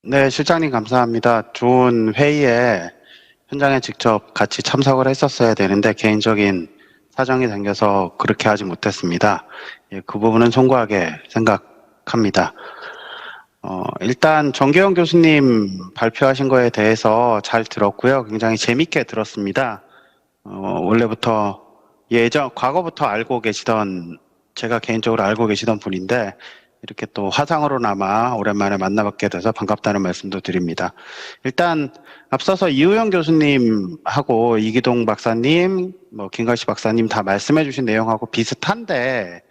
네, 실장님 감사합니다. 좋은 회의에 현장에 직접 같이 참석을 했었어야 되는데 개인적인 사정이 생겨서 그렇게 하지 못했습니다. 예, 그 부분은 송구하게 생각합니다. 일단 정계영 교수님 발표하신 거에 대해서 잘 들었고요. 굉장히 재밌게 들었습니다. 원래부터 과거부터 알고 계시던, 제가 개인적으로 알고 계시던 분인데 이렇게 또 화상으로나마 오랜만에 만나뵙게 돼서 반갑다는 말씀도 드립니다. 일단 앞서서 이우영 교수님하고 이기동 박사님, 김관식 박사님 다 말씀해 주신 내용하고 비슷한데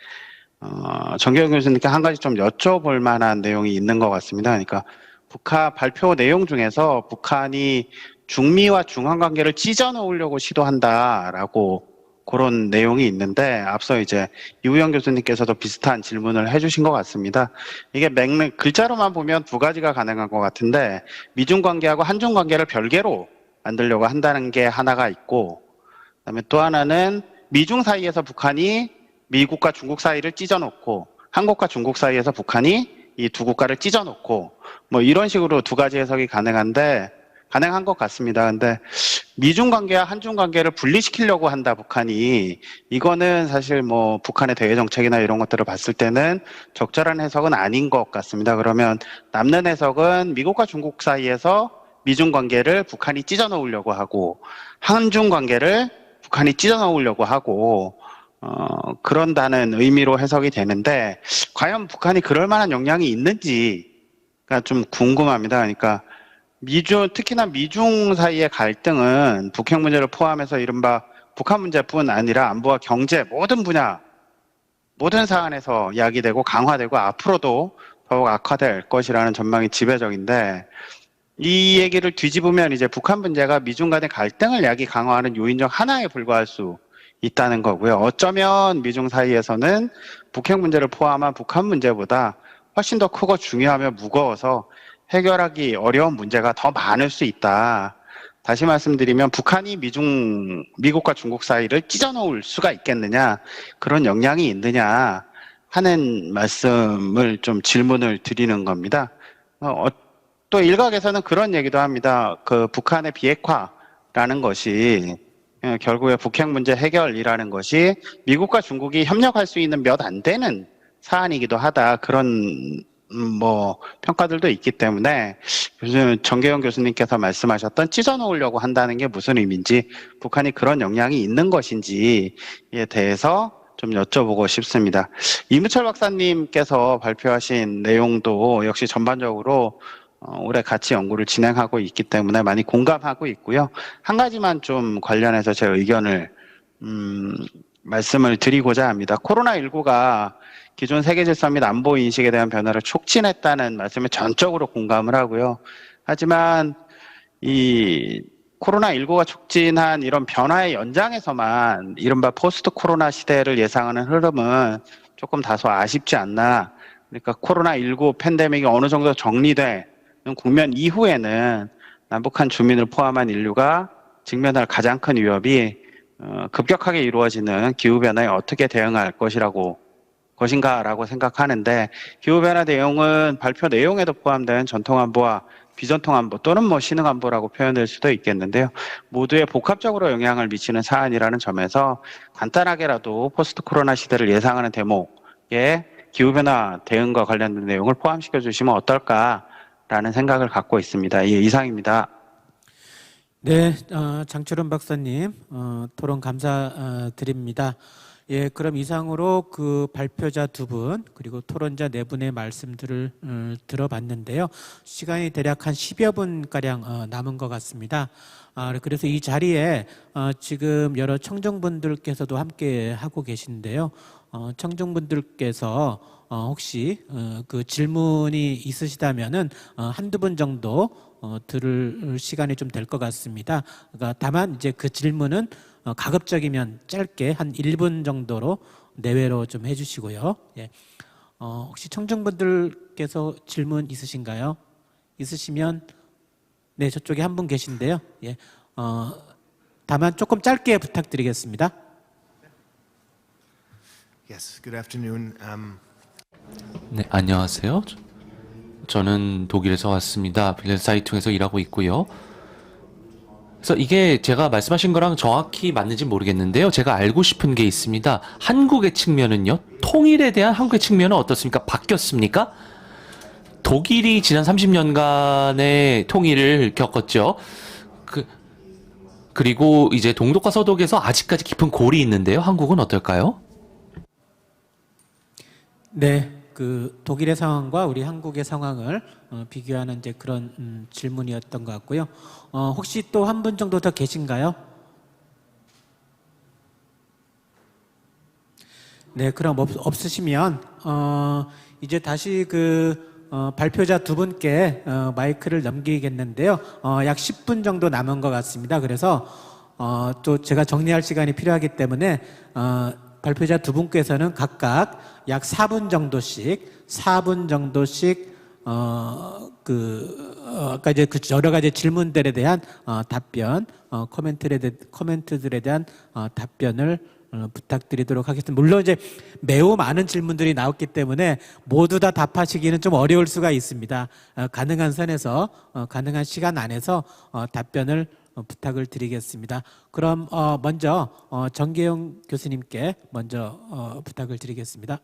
정계영 교수님께 한 가지 좀 여쭤볼 만한 내용이 있는 것 같습니다. 그러니까 북한 발표 내용 중에서 북한이 중미와 중한 관계를 찢어 놓으려고 시도한다라고 그런 내용이 있는데, 앞서 이제 이우영 교수님께서도 비슷한 질문을 해주신 것 같습니다. 이게 글자로만 보면 두 가지가 가능한 것 같은데, 미중 관계하고 한중 관계를 별개로 만들려고 한다는 게 하나가 있고, 그다음에 또 하나는 미중 사이에서 북한이 미국과 중국 사이를 찢어놓고, 한국과 중국 사이에서 북한이 이 두 국가를 찢어놓고, 뭐 이런 식으로 두 가지 해석이 가능한 것 같습니다. 근데 미중 관계와 한중 관계를 분리시키려고 한다, 북한이. 이거는 사실 뭐 북한의 대외 정책이나 이런 것들을 봤을 때는 적절한 해석은 아닌 것 같습니다. 그러면 남는 해석은 미국과 중국 사이에서 미중 관계를 북한이 찢어 놓으려고 하고, 한중 관계를 북한이 찢어 놓으려고 하고, 그런다는 의미로 해석이 되는데, 과연 북한이 그럴 만한 역량이 있는지가 좀 궁금합니다. 그러니까 특히나 미중 사이의 갈등은 북핵 문제를 포함해서 이른바 북한 문제뿐 아니라 안보와 경제 모든 분야, 모든 사안에서 야기되고 강화되고 앞으로도 더욱 악화될 것이라는 전망이 지배적인데, 이 얘기를 뒤집으면 이제 북한 문제가 미중 간의 갈등을 야기 강화하는 요인 중 하나에 불과할 수 있다는 거고요. 어쩌면 미중 사이에서는 북핵 문제를 포함한 북한 문제보다 훨씬 더 크고 중요하며 무거워서 해결하기 어려운 문제가 더 많을 수 있다. 다시 말씀드리면 북한이 미국과 중국 사이를 찢어놓을 수가 있겠느냐, 그런 역량이 있느냐 하는 말씀을 좀 질문을 드리는 겁니다. 또 일각에서는 그런 얘기도 합니다. 그 북한의 비핵화라는 것이 결국에 북핵 문제 해결이라는 것이 미국과 중국이 협력할 수 있는 몇 안 되는 사안이기도 하다. 그런 평가들도 있기 때문에 요즘 정계영 교수님께서 말씀하셨던 찢어놓으려고 한다는 게 무슨 의미인지, 북한이 그런 역량이 있는 것인지에 대해서 좀 여쭤보고 싶습니다. 이무철 박사님께서 발표하신 내용도 역시 전반적으로 올해 같이 연구를 진행하고 있기 때문에 많이 공감하고 있고요. 한 가지만 좀 관련해서 제 의견을 말씀을 드리고자 합니다. 코로나19가 기존 세계 질서 및 안보 인식에 대한 변화를 촉진했다는 말씀에 전적으로 공감을 하고요. 하지만 이 코로나19가 촉진한 이런 변화의 연장에서만 이른바 포스트 코로나 시대를 예상하는 흐름은 조금 다소 아쉽지 않나. 그러니까 코로나19 팬데믹이 어느 정도 정리되는 국면 이후에는 남북한 주민을 포함한 인류가 직면할 가장 큰 위협이 급격하게 이루어지는 기후변화에 어떻게 대응할 것인가라고 생각하는데, 기후변화 내용은 발표 내용에도 포함된 전통안보와 비전통안보 또는 신흥안보라고 표현될 수도 있겠는데요. 모두에 복합적으로 영향을 미치는 사안이라는 점에서 간단하게라도 포스트 코로나 시대를 예상하는 대목에 기후변화 대응과 관련된 내용을 포함시켜 주시면 어떨까라는 생각을 갖고 있습니다. 예, 이상입니다. 네, 장철원 박사님 토론 감사드립니다. 예, 그럼 이상으로 그 발표자 두 분 그리고 토론자 네 분의 말씀들을 들어봤는데요. 시간이 대략 한 10여 분가량 남은 것 같습니다. 그래서 이 자리에 지금 여러 청중분들께서도 함께 하고 계신데요. 청중분들께서 혹시 그 질문이 있으시다면은 한두 분 정도 들을 시간이 좀 될 것 같습니다. 그러니까 다만 이제 그 질문은 가급적이면 짧게 한 1분 정도로 내외로 좀 해주시고요. 예. 혹시 청중분들께서 질문 있으신가요? 있으시면 네, 저쪽에 한 분 계신데요. 예. 다만 조금 짧게 부탁드리겠습니다. Yes, good afternoon. 네, 안녕하세요. 저는 독일에서 왔습니다. 빌렌 사이퉁에서 일하고 있고요. 그래서 이게 제가 말씀하신 거랑 정확히 맞는지 모르겠는데요. 제가 알고 싶은 게 있습니다. 한국의 측면은요. 통일에 대한 한국의 측면은 어떻습니까? 바뀌었습니까? 독일이 지난 30년간의 통일을 겪었죠. 그리고 이제 동독과 서독에서 아직까지 깊은 골이 있는데요. 한국은 어떨까요? 네, 그 독일의 상황과 우리 한국의 상황을 비교하는 이제 그런 질문이었던 것 같고요. 혹시 또 한 분 정도 더 계신가요? 네, 그럼 없으시면 이제 다시 그 발표자 두 분께 마이크를 넘기겠는데요. 약 10분 정도 남은 것 같습니다. 그래서 또 제가 정리할 시간이 필요하기 때문에 발표자 두 분께서는 각각 약 4분 정도씩 아까 이제 그 여러 가지 질문들에 대한 답변, 코멘트들에 대한 답변을 부탁드리도록 하겠습니다. 물론 이제 매우 많은 질문들이 나왔기 때문에 모두 다 답하시기는 좀 어려울 수가 있습니다. 가능한 선에서 가능한 시간 안에서 답변을 부탁을 드리겠습니다. 그럼 먼저 정계영 교수님께 먼저 부탁을 드리겠습니다.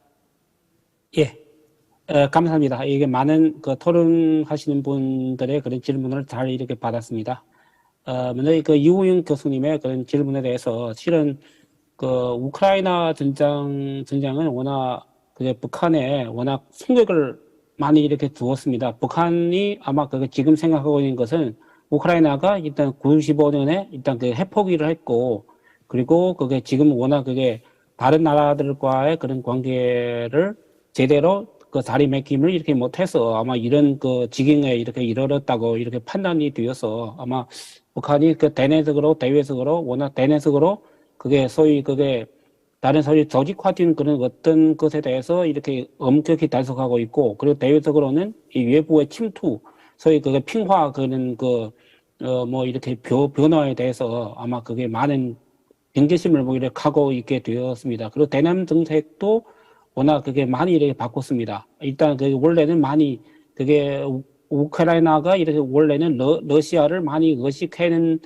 예, 감사합니다. 이게 많은 그 토론하시는 분들의 그런 질문을 잘 이렇게 받았습니다. 먼저 그 이우영 교수님의 그런 질문에 대해서 실은 그 우크라이나 전장은 워낙 북한에 워낙 충격을 많이 이렇게 주었습니다. 북한이 아마 지금 생각하고 있는 것은 우크라이나가 일단 95년에 일단 그 핵포기를 했고 그리고 그게 지금 워낙 그게 다른 나라들과의 그런 관계를 제대로 그 자리매김을 이렇게 못해서 아마 이런 그 지경에 이렇게 이르렀다고 이렇게 판단이 되어서 아마 북한이 그 대내적으로 대외적으로 워낙 대내적으로 그게 소위 그게 다른 소위 조직화된 그런 어떤 것에 대해서 이렇게 엄격히 단속하고 있고, 그리고 대외적으로는 이 외부의 침투, 소위 그게 핑화 그런 뭐 이렇게 변화에 대해서 아마 그게 많은 경계심을 뭐 이렇게 하고 있게 되었습니다. 그리고 대남 정책도 워낙 그게 많이 이렇게 바꿨습니다. 일단 그 원래는 많이 그게 우크라이나가 이렇게 원래는 러시아를 많이 의식하는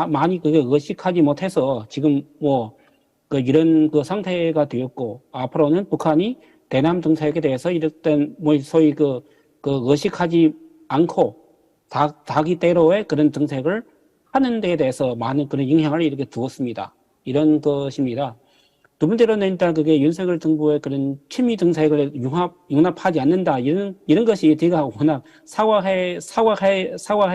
많이 그게 의식하지 못해서 지금 뭐 그 이런 그 상태가 되었고, 앞으로는 북한이 대남 정책에 대해서 이랬던 뭐 소위 그 의식하지 않고 자기대로의 그런 정책을 하는 데에 대해서 많은 그런 영향을 이렇게 두었습니다. 이런 것입니다. 두 번째로는 일단 그게 윤석열 정부의 그런 친미 정책을 융합하지 않는다. 이런 것이 제가 워낙 사과해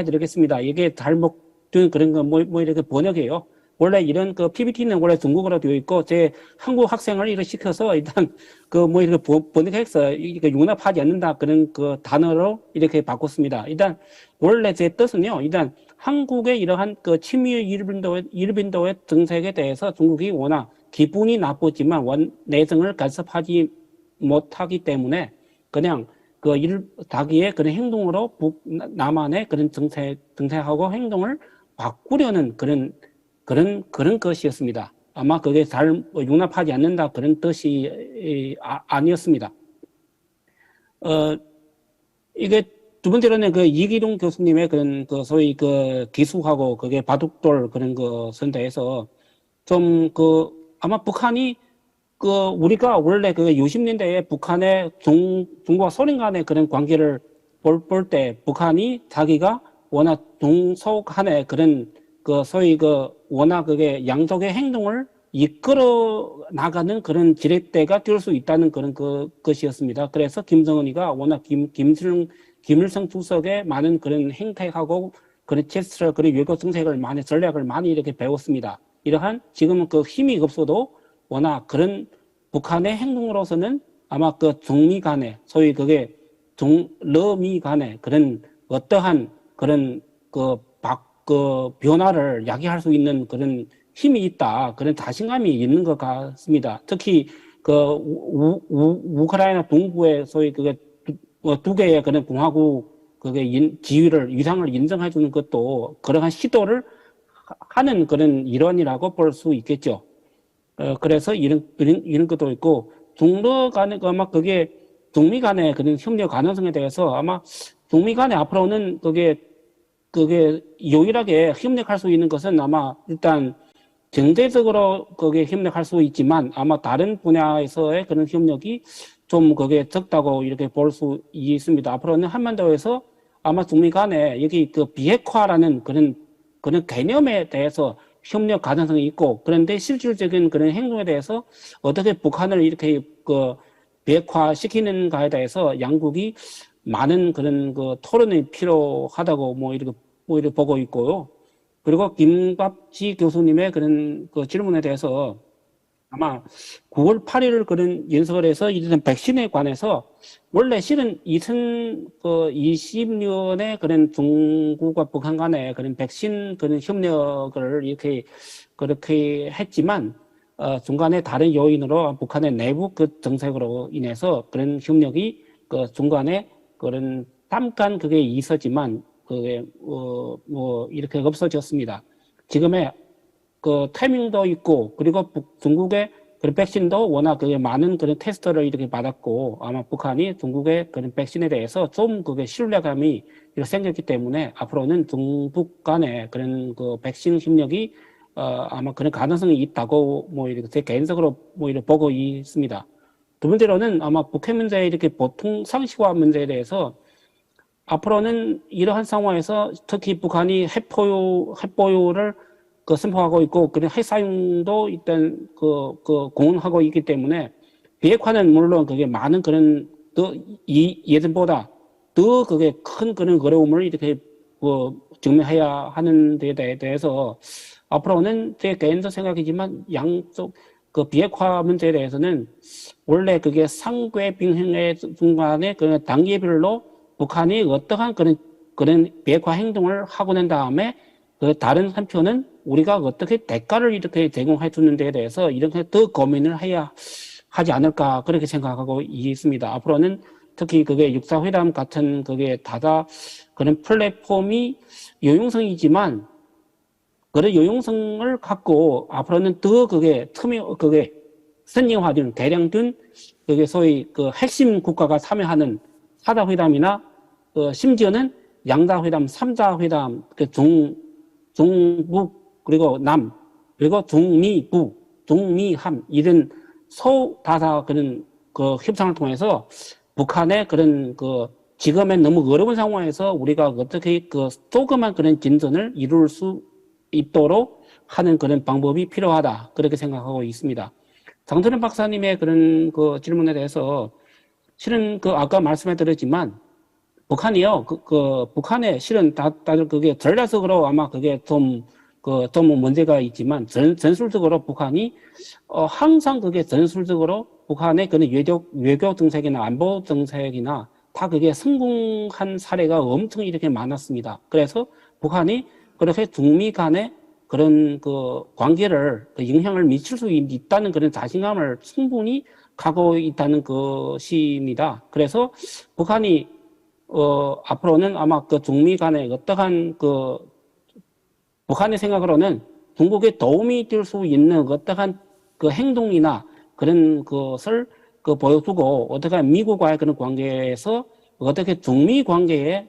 드리겠습니다. 이게 잘못된 그런 거 뭐 이렇게 번역해요. 원래 이런 그 PPT는 원래 중국어로 되어 있고, 제 한국 학생을 이렇게 시켜서 일단 그 뭐 이렇게 번역해서 이게 융합하지 않는다. 그런 그 단어로 이렇게 바꿨습니다. 일단 원래 제 뜻은요. 일단 한국의 이러한 그 친미 일빈도의 정책에 대해서 중국이 워낙 기분이 나쁘지만 내정을 간섭하지 못하기 때문에 그냥 자기의 그런 행동으로 남한의 그런 정책하고 행동을 바꾸려는 그런 것이었습니다. 아마 그게 잘 융합하지 않는다 그런 뜻이 아니었습니다. 이게 두 번째로는 그 이기동 교수님의 그런 그 소위 그 기수하고 그게 바둑돌 그런 것에 대해서 좀 아마 북한이 우리가 원래 그 60년대에 북한의 중국과 소련 간의 그런 관계를 볼 때 북한이 자기가 워낙 동서 간의 그런 소위 워낙 그게 양쪽의 행동을 이끌어 나가는 그런 지렛대가 될 수 있다는 그런 것이었습니다. 그래서 김정은이가 워낙 김일성 주석의 많은 그런 행태하고 그런 제스처, 그런 외교 정책을 전략을 많이 이렇게 배웠습니다. 이러한 지금은 힘이 없어도 워낙 그런 북한의 행동으로서는 아마 중미 간의 소위 그게 러미 간의 그런 어떠한 그런 변화를 야기할 수 있는 그런 힘이 있다. 그런 자신감이 있는 것 같습니다. 특히 우크라이나 동부의 소위 그게 두 개의 그런 공화국 그게 위상을 인정해 주는 것도 그러한 시도를 하는 그런 일환이라고 볼 수 있겠죠. 그래서 이런 것도 있고, 중러 간의 아마 그게 중미 간의 그런 협력 가능성에 대해서 아마 중미 간에 앞으로는 그게 유일하게 협력할 수 있는 것은 아마 일단 경제적으로 그게 협력할 수 있지만 아마 다른 분야에서의 그런 협력이 좀 그게 적다고 이렇게 볼 수 있습니다. 앞으로는 한반도에서 아마 중미 간에 여기 비핵화라는 그런 개념에 대해서 협력 가능성이 있고, 그런데 실질적인 그런 행동에 대해서 어떻게 북한을 이렇게 비핵화시키는가에 대해서 양국이 많은 그런 토론이 필요하다고 뭐 이렇게 보고 있고요. 그리고 김갑지 교수님의 그런 질문에 대해서 아마 9월 8일 그런 연설에서 이런 백신에 관해서 원래 실은 2020년에 그런 중국과 북한 간의 그런 백신 그런 협력을 그렇게 했지만 중간에 다른 요인으로 북한의 내부 정책으로 인해서 그런 협력이 중간에 그런 잠깐 그게 있었지만 그게 뭐 이렇게 없어졌습니다. 지금의 타이밍도 있고, 그리고 중국의 그런 백신도 워낙 그게 많은 그런 테스트를 이렇게 받았고, 아마 북한이 중국의 그런 백신에 대해서 좀 그게 신뢰감이 이렇게 생겼기 때문에 앞으로는 중북 간의 그런 백신 협력이 아마 그런 가능성이 있다고 뭐 이렇게 제 개인적으로 뭐 이렇게 보고 있습니다. 두 번째로는 아마 북핵 문제 이렇게 보통 상식화 문제에 대해서 앞으로는 이러한 상황에서 특히 북한이 핵보유를 선포하고 있고, 그런 핵사용도 일단 공언하고 있기 때문에 비핵화는 물론 그게 많은 그런 예전보다 더 그게 큰 그런 어려움을 이렇게 직면해야 하는 데에 대해서 앞으로는 제 개인적 생각이지만 양쪽 그 비핵화 문제에 대해서는 원래 그게 상계 빙행의 중간에 그 단계별로 북한이 어떠한 그런 비핵화 행동을 하고 난 다음에 그 다른 한편은 우리가 어떻게 대가를 이렇게 제공해 주는 데에 대해서 이렇게 더 고민을 해야 하지 않을까 그렇게 생각하고 있습니다. 앞으로는 특히 그게 육사회담 같은 그게 다다 그런 플랫폼이 요용성이지만 그런 요용성을 갖고 앞으로는 더 그게 선진화된 개량된 그게 소위 그 핵심 국가가 참여하는 사자회담이나 심지어는 양자회담, 삼자회담, 중북 그리고 남 그리고 중미부, 중미함 이런 소다사 그런 그 협상을 통해서 북한의 그런 그 지금의 너무 어려운 상황에서 우리가 어떻게 그 조그만 그런 진전을 이룰 수 있도록 하는 그런 방법이 필요하다 그렇게 생각하고 있습니다. 장선현 박사님의 그런 그 질문에 대해서 실은 그 아까 말씀해드렸지만 북한이요 북한에 실은 다들 그게 전략적으로 아마 그게 좀 문제가 있지만 전술적으로 북한이 항상 그게 전술적으로 북한의 그런 외교 정책이나 안보 정책이나 다 그게 성공한 사례가 엄청 이렇게 많았습니다. 그래서 북한이 그렇게 중미 간의 그런 그 관계를 영향을 미칠 수 있다는 그런 자신감을 충분히 갖고 있다는 것입니다. 그래서 북한이 앞으로는 아마 그 중미 간의 어떠한 북한의 생각으로는 중국에 도움이 될 수 있는 어떠한 그 행동이나 그런 것을 보여주고 어떻게 미국과의 그런 관계에서 어떻게 중미 관계에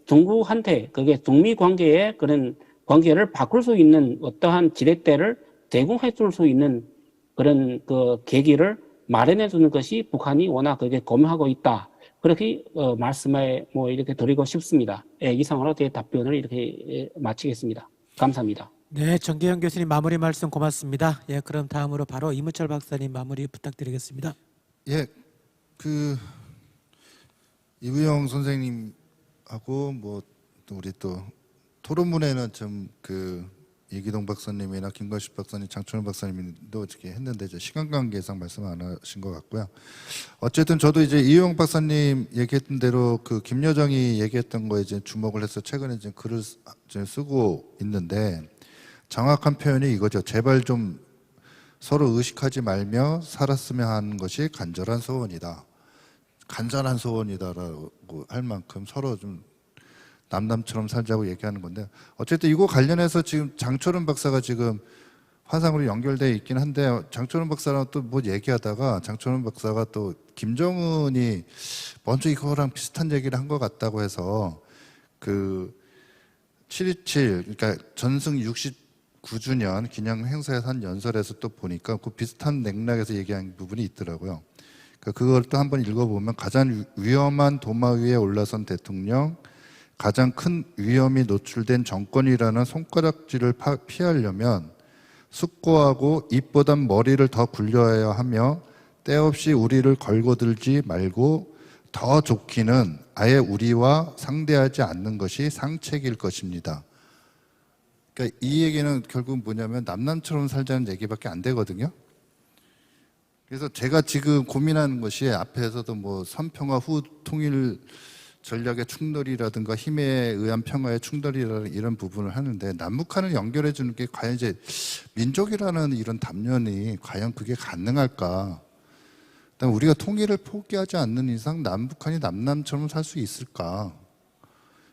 중국한테 그게 중미 관계에 그런 관계를 바꿀 수 있는 어떠한 지렛대를 제공해 줄 수 있는 그런 그 계기를 마련해 주는 것이 북한이 워낙 그게 고민하고 있다. 그렇게 말씀을 이렇게 드리고 싶습니다. 예, 이상으로 제 답변을 이렇게 마치겠습니다. 감사합니다. 네, 정계현 교수님 마무리 말씀 고맙습니다. 예, 그럼 다음으로 바로 이무철 박사님 마무리 부탁드리겠습니다. 예, 이부영 선생님하고 또 우리 또 토론문에는 좀 이기동 박사님이나 김관식 박사님, 장春박사님도 이렇게 했는데 시간 관계상 말씀 안 하신 것 같고요. 어쨌든 저도 이제 이용 박사님 얘기했던 대로 김여정이 얘기했던 거에 이제 주목을 해서 최근에 이제 글을 쓰고 있는데 정확한 표현이 이거죠. 제발 좀 서로 의식하지 말며 살았으면 하는 것이 간절한 소원이다. 간절한 소원이다라고 할 만큼 서로 좀 남남처럼 살자고 얘기하는 건데 어쨌든 이거 관련해서 지금 장철은 박사가 지금 화상으로 연결돼 있긴 한데 장철은 박사랑 또 얘기하다가 장철은 박사가 또 김정은이 먼저 이거랑 비슷한 얘기를 한 것 같다고 해서 7.27 그러니까 전승 69주년 기념 행사에서 한 연설에서 또 보니까 그 비슷한 맥락에서 얘기한 부분이 있더라고요. 그걸 또 한번 읽어보면 가장 위험한 도마 위에 올라선 대통령 가장 큰 위험이 노출된 정권이라는 손가락질을 피하려면 숙고하고 입보단 머리를 더 굴려야 하며 때없이 우리를 걸고들지 말고 더 좋기는 아예 우리와 상대하지 않는 것이 상책일 것입니다. 그러니까 이 얘기는 결국 뭐냐면 남남처럼 살자는 얘기밖에 안 되거든요. 그래서 제가 지금 고민하는 것이 앞에서도 선평화 후 통일 전략의 충돌이라든가 힘에 의한 평화의 충돌이라는 이런 부분을 하는데 남북한을 연결해 주는 게 과연 이제 민족이라는 이런 담론이 과연 그게 가능할까? 그다음에 우리가 통일을 포기하지 않는 이상 남북한이 남남처럼 살 수 있을까?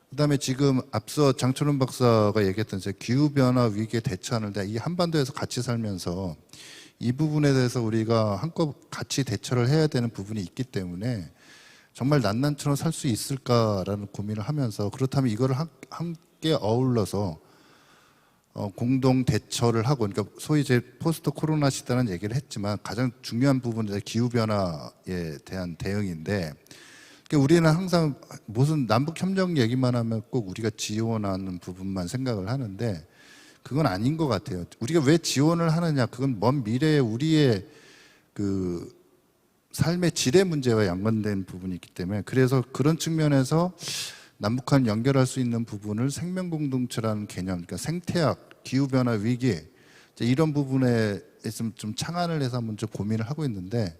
그다음에 지금 앞서 장철훈 박사가 얘기했던 기후변화 위기에 대처하는데 이 한반도에서 같이 살면서 이 부분에 대해서 우리가 한껏 같이 대처를 해야 되는 부분이 있기 때문에 정말 난난처럼 살 수 있을까라는 고민을 하면서 그렇다면 이거를 함께 어울러서 공동 대처를 하고 그러니까 소위 이제 포스트 코로나 시대라는 얘기를 했지만 가장 중요한 부분은 기후 변화에 대한 대응인데 그러니까 우리는 항상 무슨 남북 협력 얘기만 하면 꼭 우리가 지원하는 부분만 생각을 하는데 그건 아닌 것 같아요. 우리가 왜 지원을 하느냐? 그건 먼 미래에 우리의 삶의 질의 문제와 연관된 부분이 있기 때문에 그래서 그런 측면에서 남북한 연결할 수 있는 부분을 생명공동체라는 개념, 그러니까 생태학 기후 변화 위기 이제 이런 부분에 있으면 좀 창안을 해서 한번 좀 고민을 하고 있는데,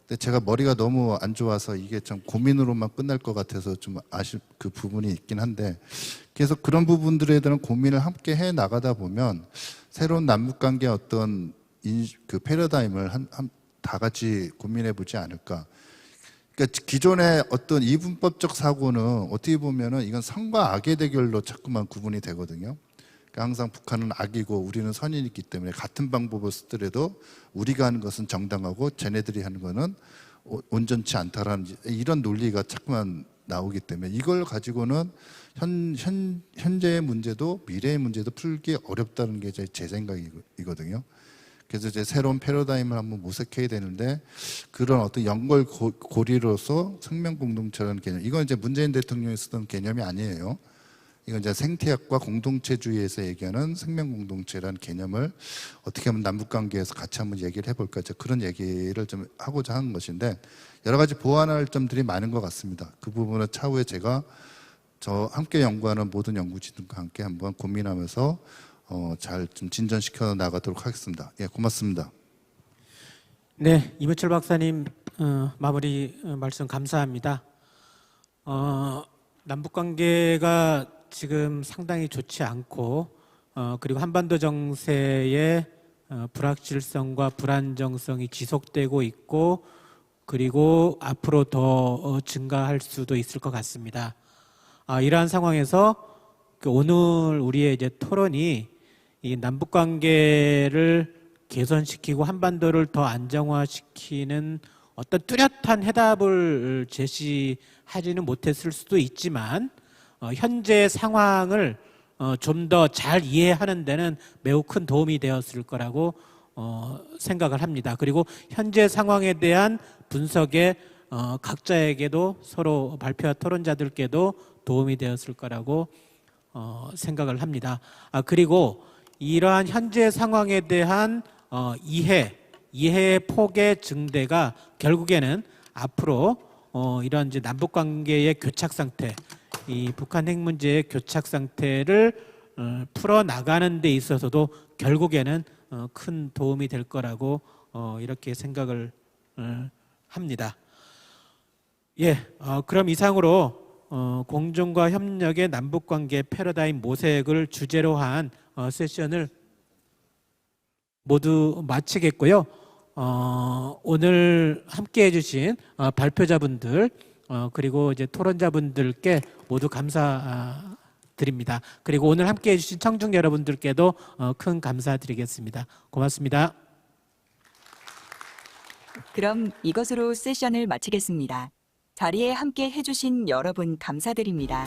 근데 제가 머리가 너무 안 좋아서 이게 참 고민으로만 끝날 것 같아서 좀 아쉽 그 부분이 있긴 한데, 그래서 그런 부분들에 대한 고민을 함께 해 나가다 보면 새로운 남북 관계 어떤 그 패러다임을 다 같이 고민해 보지 않을까. 그러니까 기존의 어떤 이분법적 사고는 어떻게 보면은 이건 선과 악의 대결로 자꾸만 구분이 되거든요. 그러니까 항상 북한은 악이고 우리는 선인이기 때문에 같은 방법을 쓰더라도 우리가 하는 것은 정당하고 쟤네들이 하는 거는 온전치 않다라는 이런 논리가 자꾸만 나오기 때문에 이걸 가지고는 현재의 문제도 미래의 문제도 풀기 어렵다는 게 제 생각이거든요. 그래서 이제 새로운 패러다임을 한번 모색해야 되는데, 그런 어떤 연결고리로서 생명공동체라는 개념, 이건 이제 문재인 대통령이 쓰던 개념이 아니에요. 이건 이제 생태학과 공동체주의에서 얘기하는 생명공동체라는 개념을 어떻게 하면 남북관계에서 같이 한번 얘기를 해볼까, 그런 얘기를 좀 하고자 하는 것인데, 여러 가지 보완할 점들이 많은 것 같습니다. 그 부분은 차후에 제가 저 함께 연구하는 모든 연구진들과 함께 한번 고민하면서 잘 좀 진전시켜 나가도록 하겠습니다. 예, 고맙습니다. 네, 이무철 박사님 마무리 말씀 감사합니다. 남북 관계가 지금 상당히 좋지 않고 그리고 한반도 정세의 불확실성과 불안정성이 지속되고 있고, 그리고 앞으로 더 증가할 수도 있을 것 같습니다. 이러한 상황에서 오늘 우리의 이제 토론이 이 남북 관계를 개선시키고 한반도를 더 안정화시키는 어떤 뚜렷한 해답을 제시하지는 못했을 수도 있지만, 현재 상황을 좀 더 잘 이해하는 데는 매우 큰 도움이 되었을 거라고 생각을 합니다. 그리고 현재 상황에 대한 분석에 각자에게도, 서로 발표한 토론자들께도 도움이 되었을 거라고 생각을 합니다. 그리고 이러한 현재 상황에 대한 이해의 폭의 증대가 결국에는 앞으로 이런 이제 남북 관계의 교착 상태, 이 북한 핵 문제의 교착 상태를 풀어 나가는 데 있어서도 결국에는 큰 도움이 될 거라고 이렇게 생각을 합니다. 예, 그럼 이상으로 공존과 협력의 남북 관계 패러다임 모색을 주제로 한 세션을 모두 마치겠고요. 오늘 함께 해주신 발표자분들 그리고 이제 토론자분들께 모두 감사드립니다. 그리고 오늘 함께 해주신 청중 여러분들께도 큰 감사드리겠습니다. 고맙습니다. 그럼 이것으로 세션을 마치겠습니다. 자리에 함께 해주신 여러분 감사드립니다.